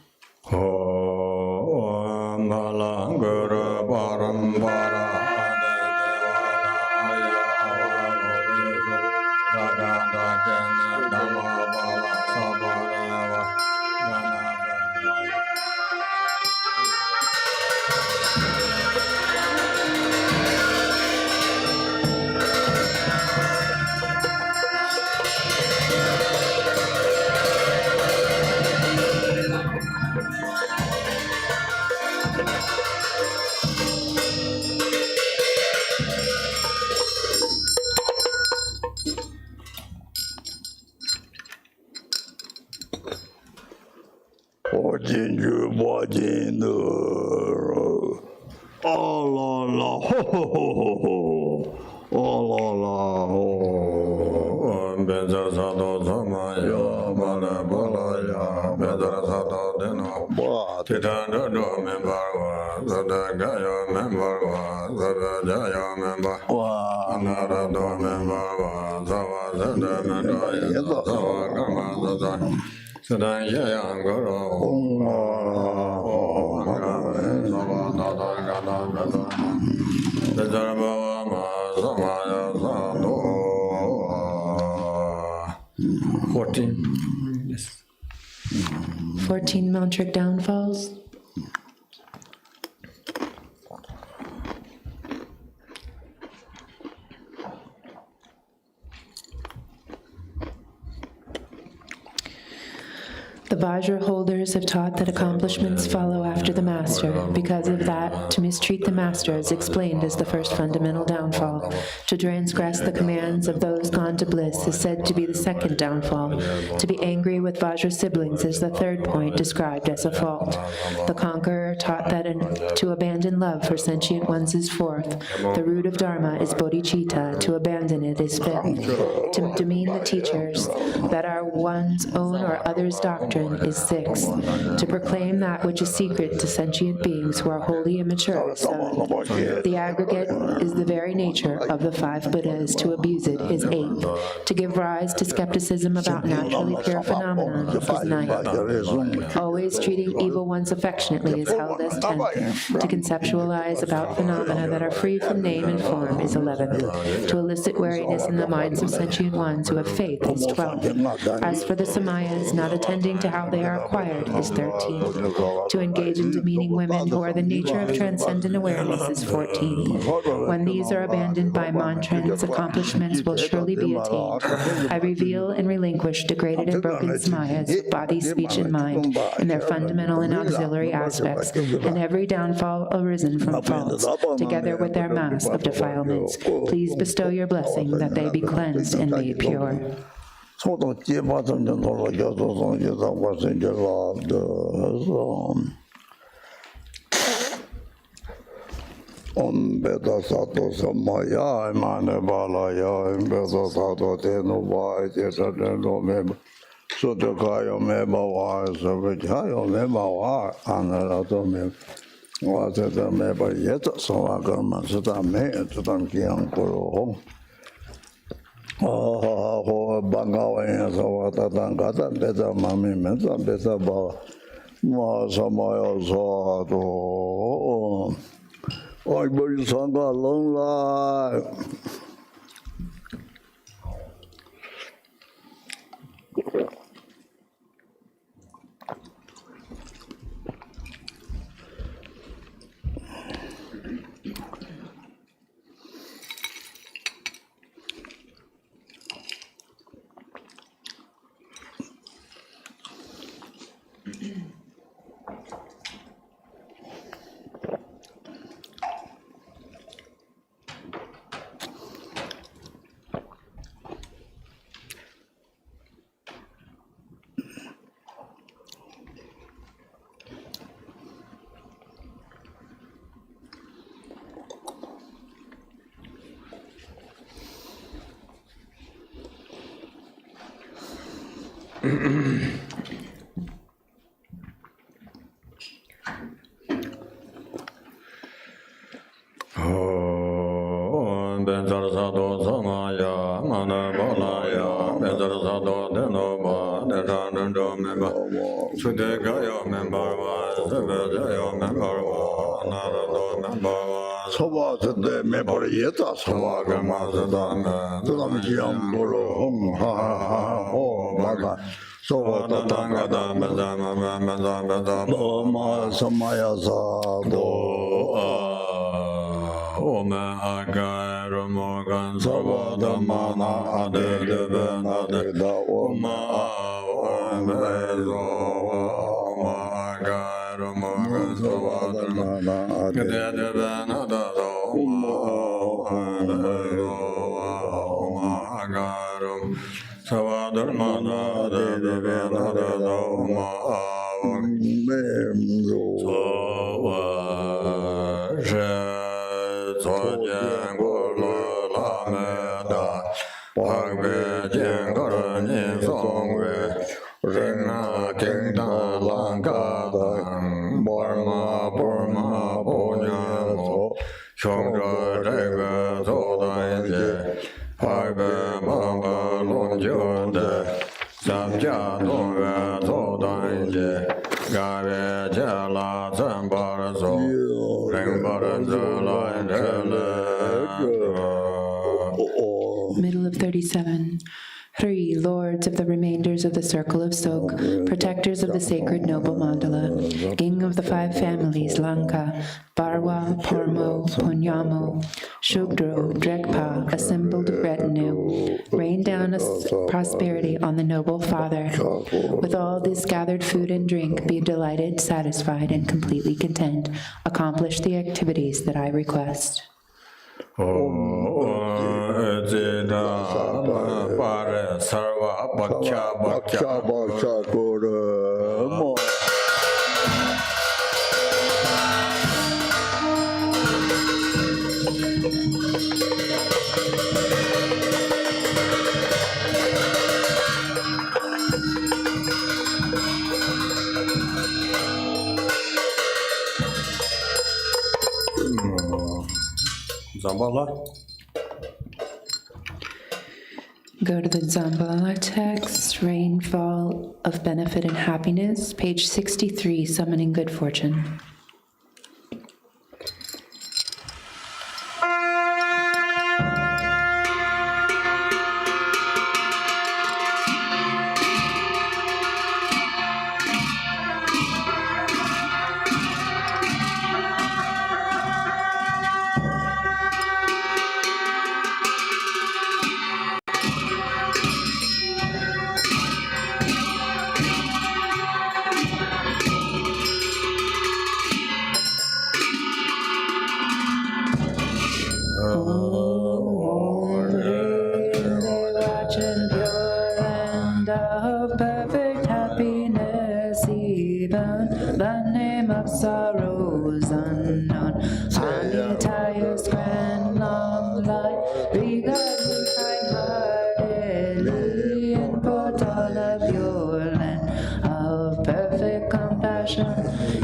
Yes. 14 mantric downfalls. Vajra holders have taught that accomplishments follow after the master. Because of that, to mistreat the master is explained as the first fundamental downfall. To transgress the commands of those gone to bliss is said to be the second downfall. To be angry with Vajra siblings is the third point described as a fault. The conqueror taught that to abandon love for sentient ones is fourth. The root of Dharma is bodhichitta. To abandon it is fifth. To demean the teachers that are one's own or others' doctrine is sixth. To proclaim that which is secret to sentient beings who are wholly immature is seventh. The aggregate is the very nature of the five Buddhas. To abuse it is eighth. To give rise to skepticism about naturally pure phenomena is ninth. Always treating evil ones affectionately is held as tenth. To conceptualize about phenomena that are free from name and form is 11th. To elicit wariness in the minds of sentient ones who have faith is 12th. As for the samayas, not attending to how they are acquired is 13th. To engage in demeaning women who are the nature of transcendent awareness is 14th. When these are abandoned by mantrans, accomplishments will surely be attained. I reveal and relinquish degraded and broken samayas of body, speech, and mind in their fundamental and auxiliary aspects, and every downfall arisen from faults, together with their mass of defilements. Please bestow your blessing that they be cleansed and made pure. Om Beda Sato Samaya, Mane Balaya, Beda Sato Teno Vai, Teno Meba, Sotakayo Meba Vai, Savitayo Meba Vai, Anarato Meba, Wateta Meba Yeta, Sawagama, Sita Me, Tutam Kian Kuro. Oh, Bangawa, Sawata Tangata, Beta Mami Meta, Beta Ba, Samaya Sato. Everybody sang a long life. Middle of 37. 3. Lords of the remainders of the circle of Sok, protectors of the sacred noble Mandala, king of the five families, Lanka, Barwa, Pormo, Ponyamo, Shugdro, Dregpa, assembled retinue, reign rain down prosperity on the noble Father. With all this gathered food and drink, be delighted, satisfied, and completely content. Accomplish the activities that I request. Zambala. Go to the Zambala text, Rainfall of Benefit and Happiness, page 63, Summoning Good Fortune.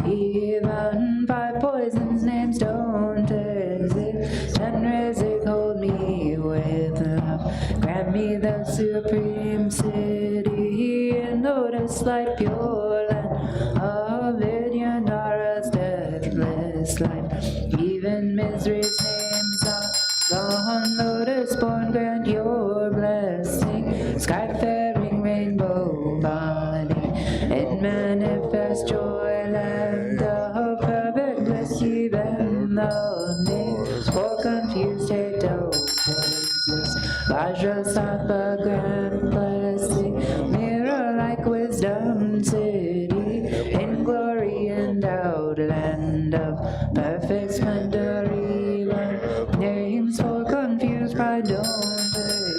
Even five poisons names don't exist. Chenrezig, hold me with love. Grant me the supreme city in lotus light pure land of Vidyadhara's deathless life. Even misery's names are gone. Lotus born, grant your blessing. Sky-faring rainbow body, it manifests joy, land of perfect bliss. Even the names for confused hate don't exist. Vajrasattva, grand blessing, mirror-like wisdom city, in glory endowed, land of perfect splendor. Even names for confused pride don't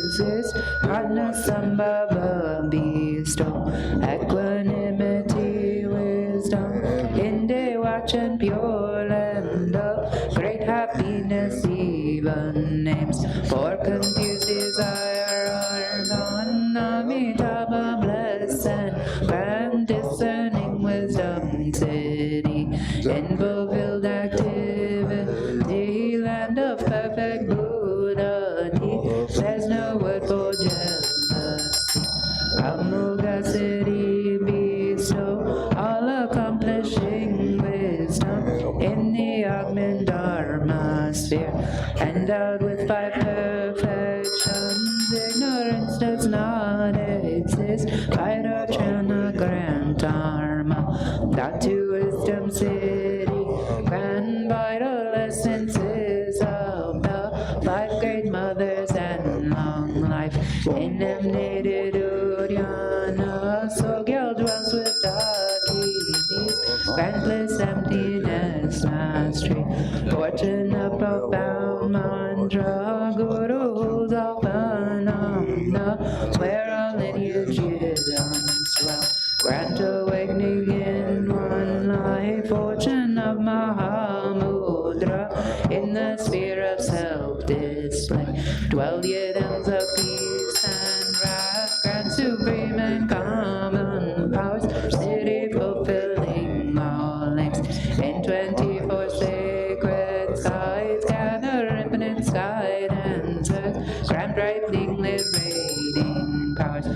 exist. Hardness Sambhava bestow, equanimity, wisdom, in day watch and pure land of great happiness. Even names for confused desire are gone. Amitabha, blessed and grand, discerning wisdom city, in fulfilled activity, land of perfect Buddha. There's no word for jealousy. Amoga city bestow, all accomplishing wisdom, in the Agman Dharma sphere, endowed with five perfections. Ignorance does not exist. Vairocana, grand Dharma, that to wisdom city, grand vital essences of the five great mothers and long life. Emanated Uddiyana, so girl dwells with Dakinis, grandless emptiness mastery, fortune of profound mantra, Guru holds all phenomena, where all lineage dwell. Grant awakening in one life, fortune of Mahamudra, in the sphere of self-display, dwell yidams of peace and wrath, grant supreme and common powers, city fulfilling all links, in 24 sacred skies, gather infinite sky answers, grant ripening liberating powers,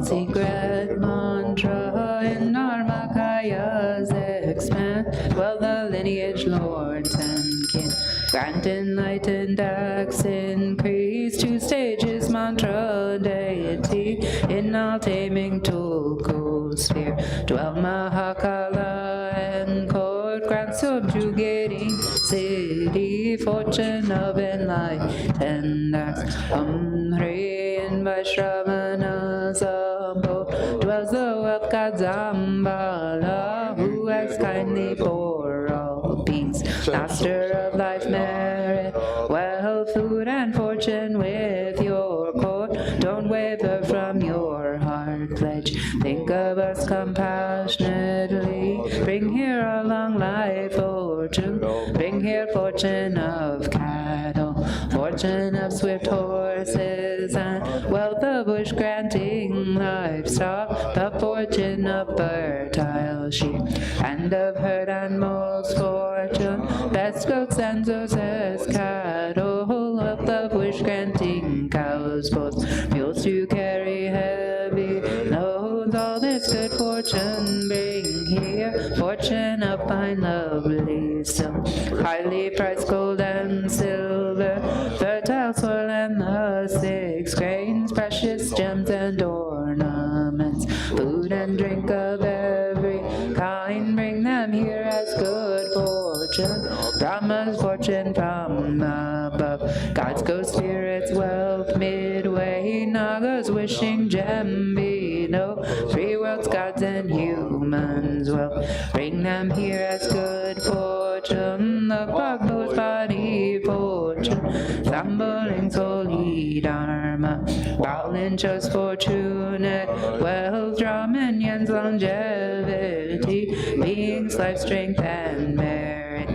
secret mantra in Dharmakaya's expand, dwell the lineage lords and kin, grant enlightened acts increase, 2 stages mantra deity, in all taming Tulku sphere, dwell Mahakala and court, grant subjugating city, fortune of enlightened acts, Hri and Vaishravana Sambho, dwells the wealth god Zambala, who acts kindly for all beings, master of life, merit, wealth, food, and fortune with your court. Don't waver from your heart pledge. Think of us compassionately. Bring here a long life fortune. Bring here fortune of cattle, fortune of swift horses, and wealth of bush granting livestock, the fortune of fertile sheep, and of herd animals fortune, best goats and horses, cattle, wealth of bush granting cows, both mules to carry heavy loads. All this good fortune bring here, fortune of fine lovely silk, highly priced gold and silver, fertile soil and the 6 grains, precious gems and ornaments, food and drink of every kind. Bring them here as good fortune, Brahma's fortune from above, God's ghost spirits wealth midway, Nagas wishing gem below, 3 worlds, gods and humans wealth. Bring them here as good fortune, the Bhagavata's body fortune, Sambaling holy dharma, Bowlin chose fortunate wealth, Brahmanyans longevity, beings life, strength, and merit.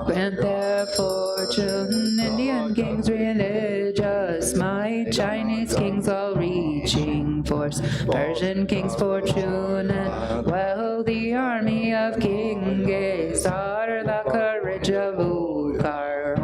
Grant their fortune, Indian kings religious might, Chinese kings all reaching force, Persian kings fortune and well, the army of King Gesar, the courage of Ukar,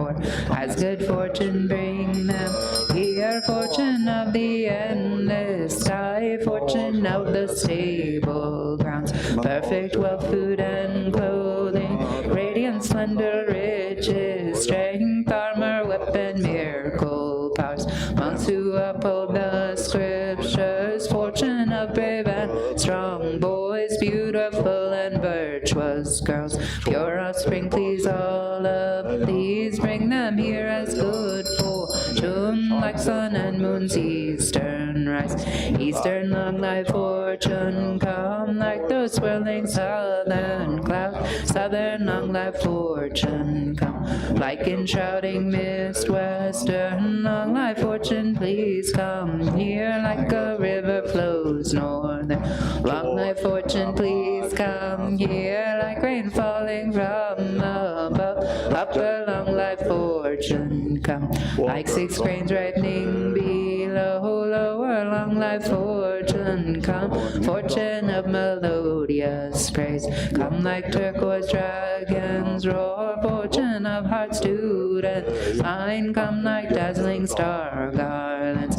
as good fortune bring them here, fortune of the endless sky, fortune of the stable grounds, perfect wealth, food and clothing, radiant splendor, riches, strength, armor, weapon, miracle powers, monks who uphold the scriptures, fortune of brave and strong boys, beautiful and virtuous girls, pure offspring, please all of these, bring them here as good fortune, like sun and moon's eastern rise, eastern long life fortune come, like those swirling southern clouds, southern long life fortune come, like enshrouding mist, western long life fortune please come near, like a river flows northern, long life fortune please come here, like rain falling from above, upper long life fortune come, like 6 grains ripening below, lower long life fortune come, fortune of melodious praise, come like turquoise dragons roar, fortune of heart students fine, come like dazzling star garlands,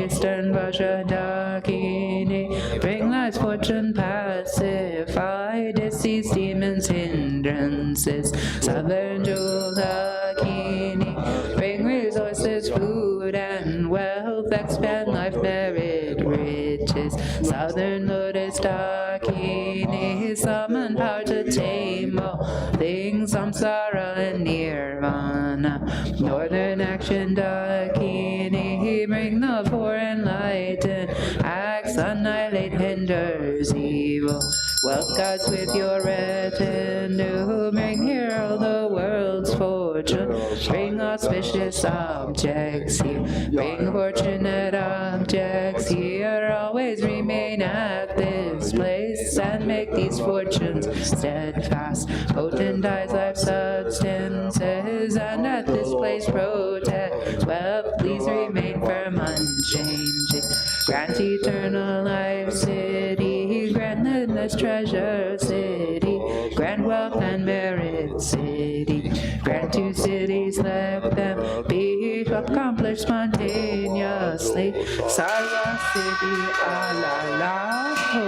Eastern Vasha Dakini, bring life's fortune pacify, deceased demons hindrances, southern jewel Dakini, bring resources, food and wealth, expand life, merit, riches, southern lotus Dakini, summon power to tame all things, samsara and nirvana, northern action Dakini, bring the 4 enlightened acts, annihilate, hinders evil, wealth gods with your retinue, bring here all the world's fortune, bring auspicious objects here, bring fortunate objects here, always remain at this place, and make these fortunes steadfast, potent eyes, life substances, and at this place protect wealth, please remain firm, unchanging, grant eternal life city, grant endless treasure city, grant wealth and merit city, grant 2 cities, let them be accomplished spontaneously, Sarva city Alalaho.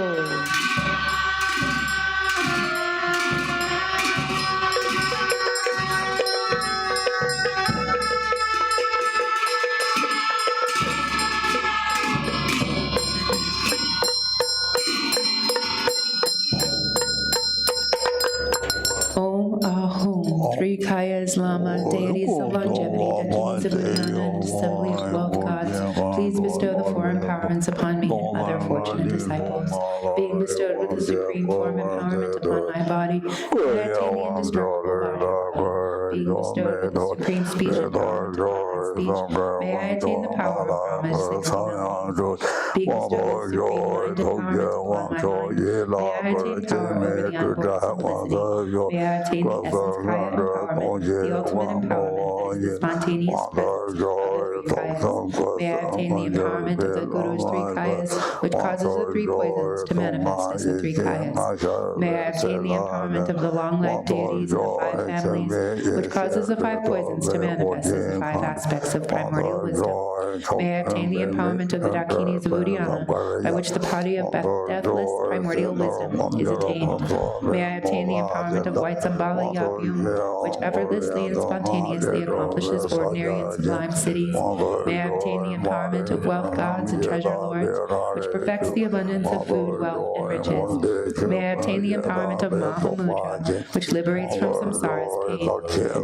three Kayas, Lama, deities of longevity, Dakinis of Uddiyana, and assembly of wealth gods, please bestow the four empowerments upon me and other fortunate disciples. Being bestowed with the supreme form empowerment upon my body, may I attain the indestructible body. Being bestowed with the supreme speech empowerment upon my speech, may I attain the power of promise, succeed. Being bestowed with supreme mind empowerment upon my mind, may I attain power over the unborn simplicity. May I attain the essence Kaya empowerment, the ultimate empowerment, the spontaneous presence of the three Kayas. May I obtain the empowerment of the Guru's three Kayas, which causes the three poisons to manifest as the three Kayas. May I obtain the empowerment of the long-life deities of the five families, which causes the five poisons to manifest as the five aspects of primordial wisdom. May I obtain the empowerment of the Dakinis of Uddiyana, by which the body of deathless primordial wisdom is attained. May I obtain the empowerment of white Zambala Yapyum, which effortlessly and spontaneously accomplishes ordinary and sublime cities. May I obtain the empowerment of wealth gods and treasure lords, which perfects the abundance of food, wealth, and riches. May I obtain the empowerment of Mahamudra, which liberates from samsara's pain.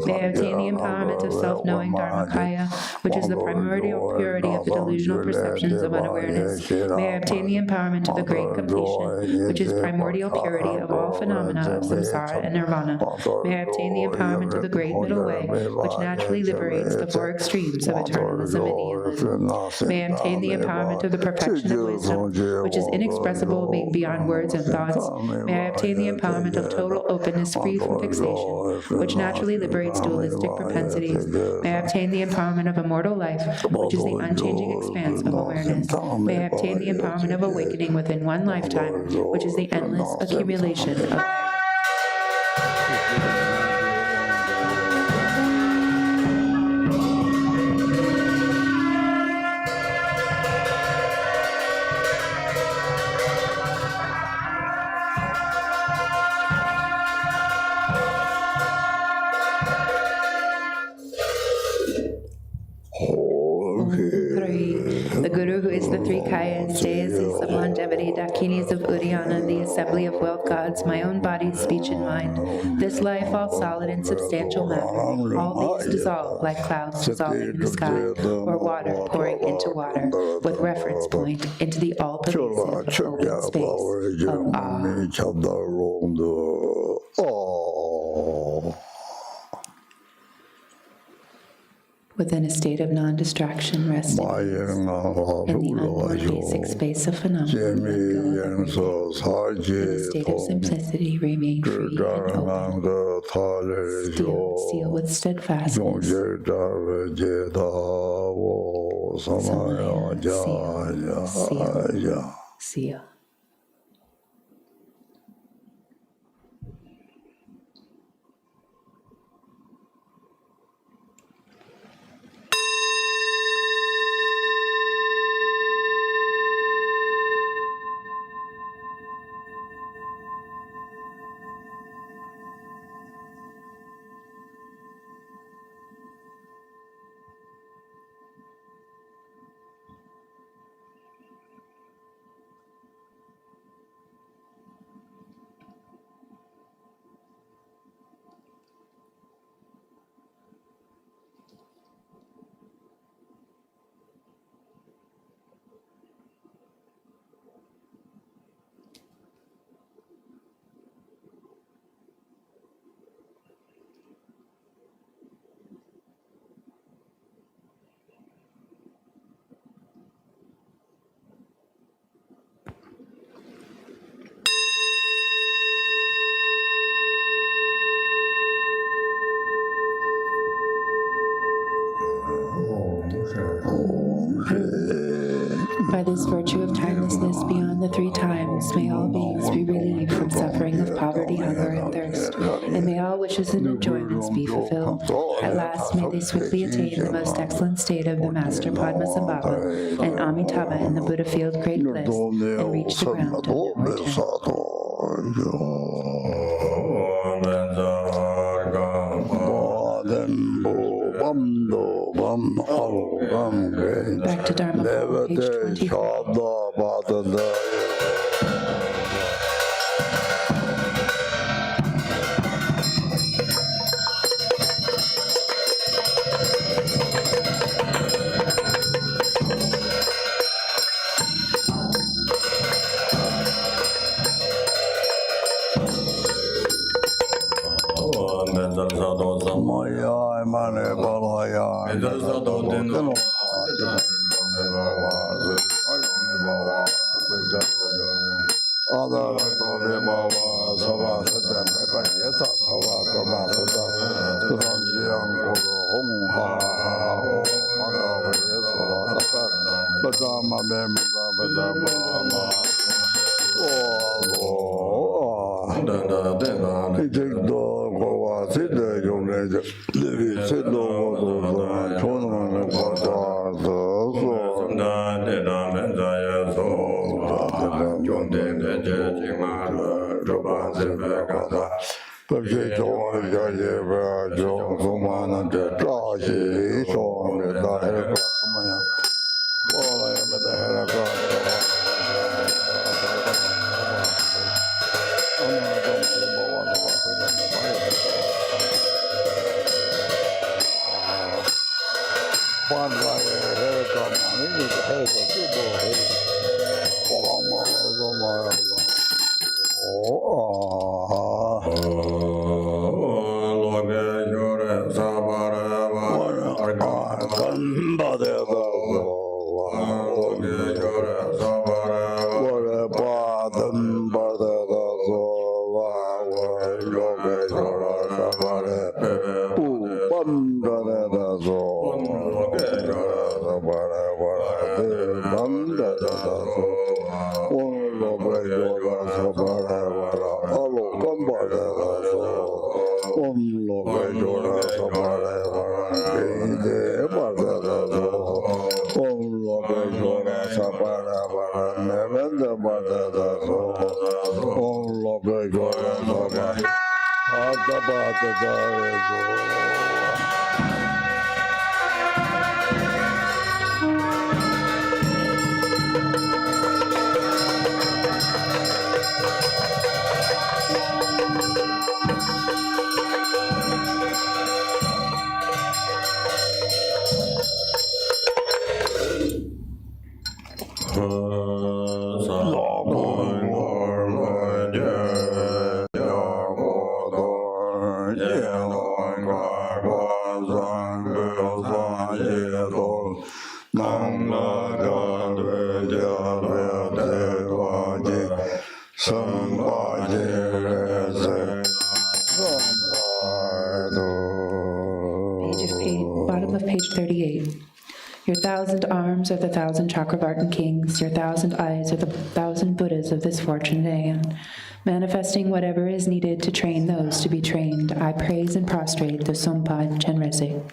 May I obtain the empowerment of self-knowing Dharmakaya, which is the primordial purity of the delusional perceptions of unawareness. May I obtain the empowerment of the great completion, which is primordial purity of all phenomena of samsara and nirvana. May I obtain the empowerment of the great middle way, which naturally liberates the four extremes of eternalism and nihilism. May I obtain the empowerment of the perfection of wisdom, which is inexpressible, being beyond words and thoughts. May I obtain the empowerment of total openness, free from fixation, which naturally liberates dualistic propensities. May I obtain the empowerment of immortal life, which is the unchanging expanse of awareness. May I obtain the empowerment of awakening within one lifetime, which is the endless accumulation of the Guru, who is the three Kayas, deities of longevity, Dakinis of Uddiyana, the assembly of wealth gods, my own body, speech, and mind. This life, all solid and substantial matter, all these dissolve like clouds dissolving in the sky, or water pouring into water, with reference point into the all-pervasive open space of awe. Within a state of non-distraction, resting in the unborn basic space of phenomena, in a state of simplicity, remain free and open. Seal with steadfastness. Seal. By this virtue of timelessness beyond the three times, may all beings be relieved from suffering of poverty, hunger, and thirst, and may all wishes and enjoyments be fulfilled. At last, may they swiftly attain the most excellent state of the Master Padmasambhava and Amitabha in the Buddha field great bliss, and reach the ground of no return. Back to Dharma, page 24. Bottom of page 38. Your 1,000 arms are the 1,000 Chakravartin kings. Your 1,000 eyes are the 1,000 Buddhas of this fortunate aeon. Manifesting whatever is needed to train those to be trained, I praise and prostrate the Sompad Chenrezig.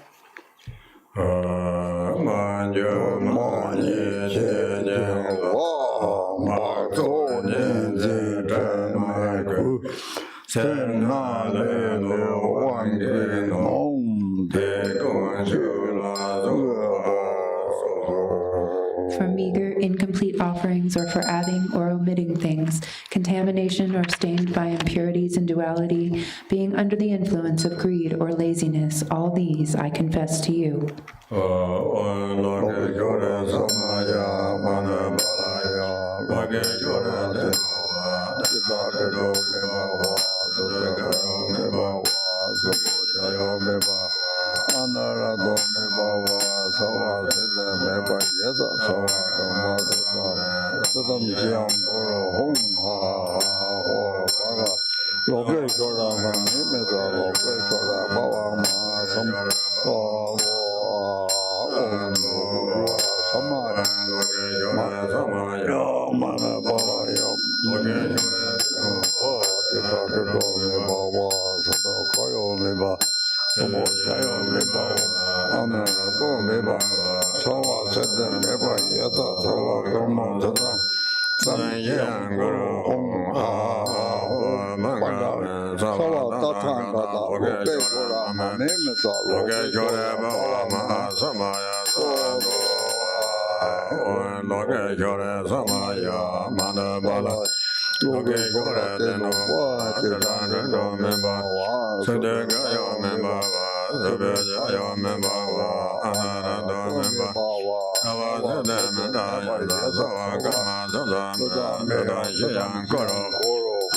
For meager, incomplete offerings, or for adding or omitting things, contamination or stained by impurities and duality, being under the influence of greed or laziness, all these I confess to you.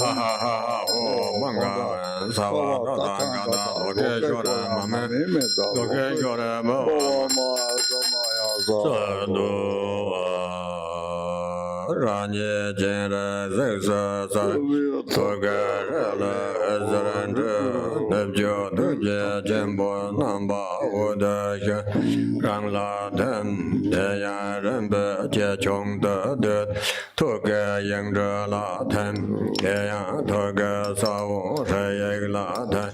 ha ha ha ha ho manga sa wa da da ga da lo ke jo ra ma me lo ke jo ra ma sa do ra nye jen ra zai sa sa to ga ra la azran de ne jo de je jen bo nam ba wo da ya rang la den de ya ren be je chong de de to ga yang de la tan ye ya to ga sa wo she ye la tan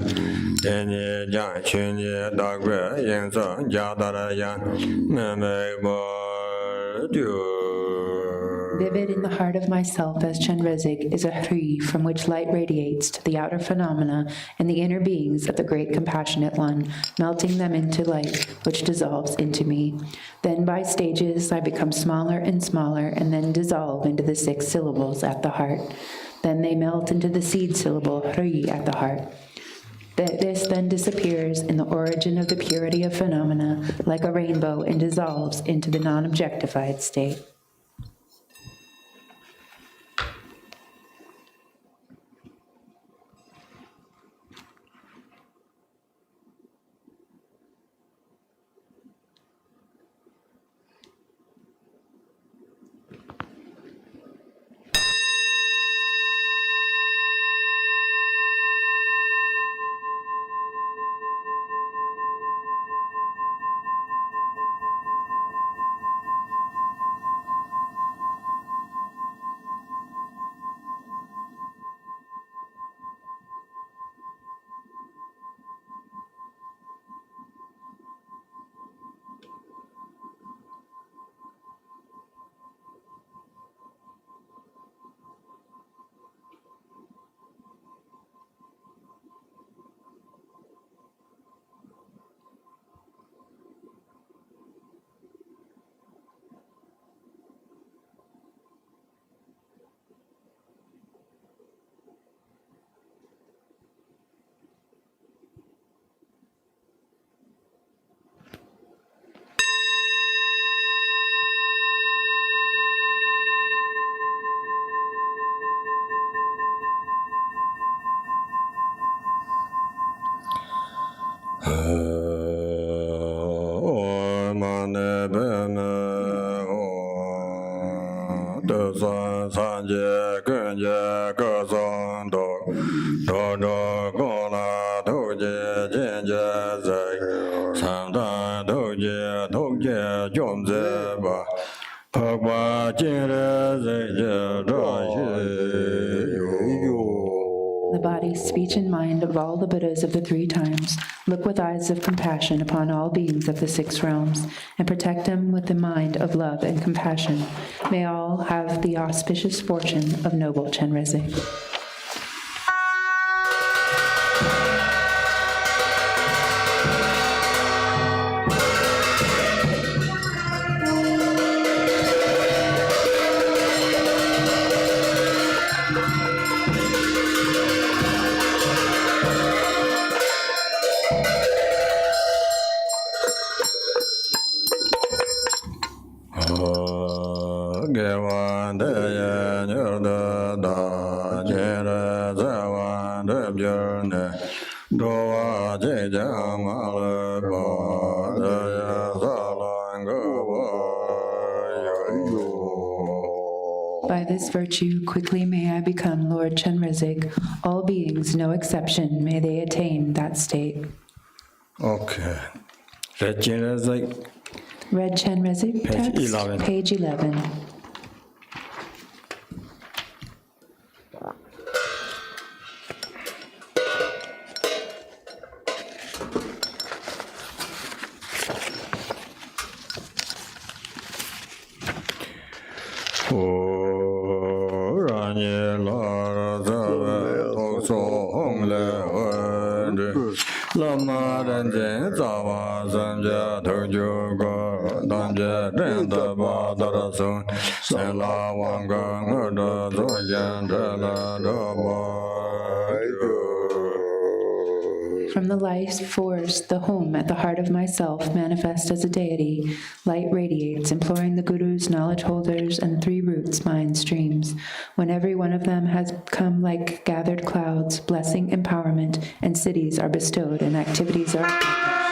yen ye ja chen ye da gre yin sa ja da ra ya me me bo du. Vivid in the heart of myself as Chenrezig is a Hri from which light radiates to the outer phenomena and the inner beings of the Great Compassionate One, melting them into light, which dissolves into me. Then by stages I become smaller and smaller and then dissolve into the 6 syllables at the heart. Then they melt into the seed syllable Hri at the heart. This then disappears in the origin of the purity of phenomena like a rainbow and dissolves into the non-objectified state. The body, speech, and mind of all the Buddhas of the 3 times look with eyes of compassion upon all beings of the 6 realms and protect them with the mind of love and compassion. May all have the auspicious fortune of noble Chenrezig. By this virtue, quickly may I become Lord Chenrezig. All beings, no exception, may they attain that state. Okay. Red Chenrezig. Red Chenrezig text, Page 11. Page 11. from the life force, the home at the heart of myself, manifest as a deity. Light radiates, imploring the Guru's knowledge holders and three roots, mind streams. When every one of them has come like gathered clouds, blessing, empowerment, and cities are bestowed and activities are accomplished.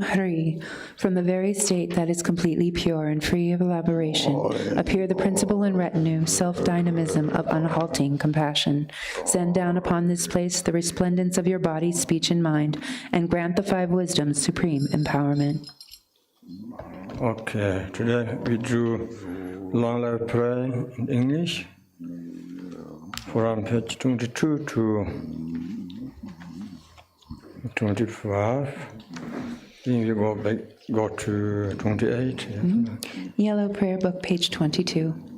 Hari, from the very state that is completely pure and free of elaboration, appear the principle and retinue, self-dynamism of unhalting compassion. Send down upon this place the resplendence of your body, speech, and mind, and grant the five wisdoms supreme empowerment. Okay, today we do long life prayer in English from page 22 to 25. Then we go to 28. Yellow Prayer Book, page 22.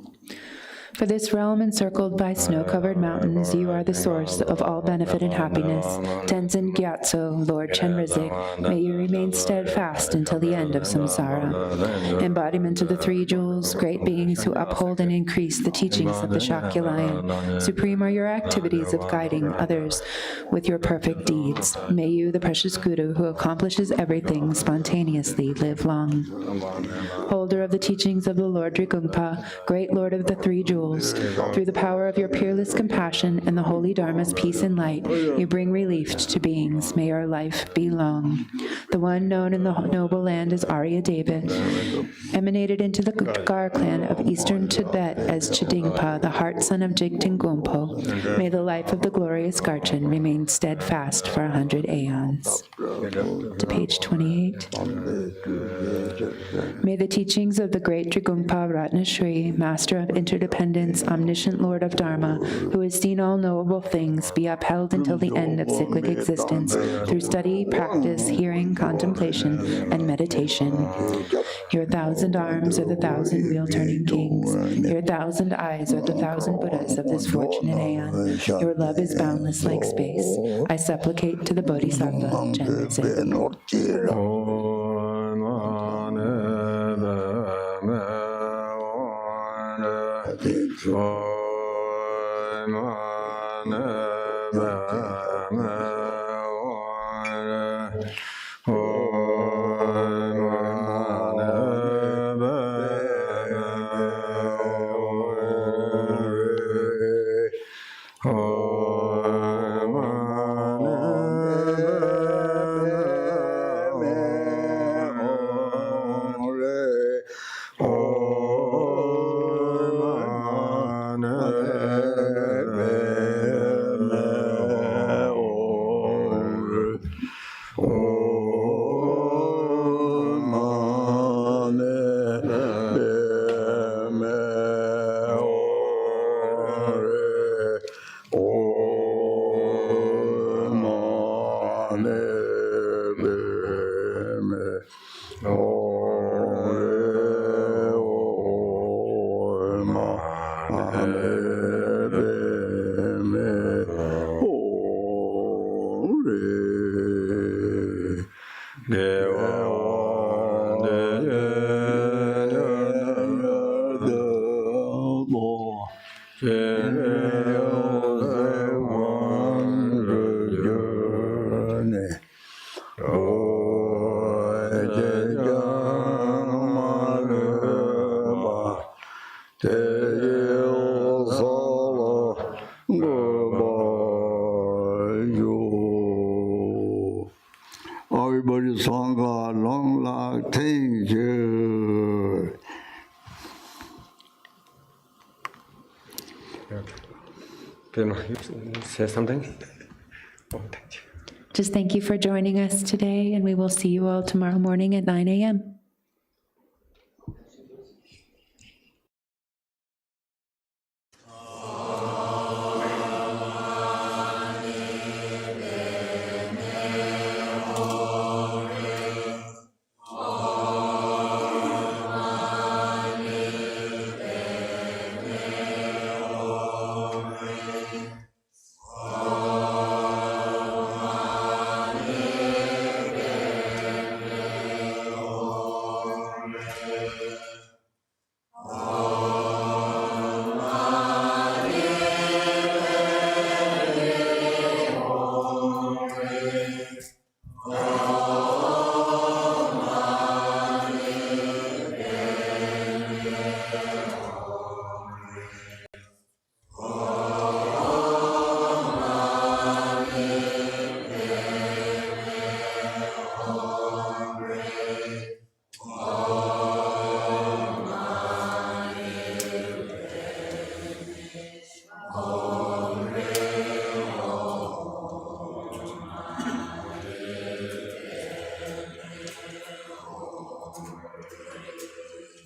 For this realm encircled by snow-covered mountains, you are the source of all benefit and happiness. Tenzin Gyatso, Lord Chenrezig, may you remain steadfast until the end of samsara. Embodiment of the three jewels, great beings who uphold and increase the teachings of the Shakya Lion. Supreme are your activities of guiding others with your perfect deeds. May you, the precious Guru, who accomplishes everything spontaneously, live long. Holder of the teachings of the Lord Drigungpa, great Lord of the three jewels, jewels. Through the power of your peerless compassion and the holy Dharma's peace and light, you bring relief to beings. May your life be long. The one known in the noble land as Arya David, emanated into the Gar clan of eastern Tibet as Chidingpa, the heart son of Jigten Gompo. May the life of the glorious Garchen remain steadfast for 100 aeons. To page 28. May the teachings of the great Drigungpa Ratnashri, Master of Interdependence, Omniscient Lord of Dharma, who has seen all knowable things, be upheld until the end of cyclic existence through study, practice, hearing, contemplation, and meditation. Your 1,000 arms are the 1,000 wheel-turning kings. Your 1,000 eyes are the 1,000 Buddhas of this fortunate aeon. Your love is boundless like space. I supplicate to the Bodhisattva, Chenrezig. Everybody song God, long life, thank you. Can you say something? Oh, thank you. Just thank you for joining us today, and we will see you all tomorrow morning at 9 a.m.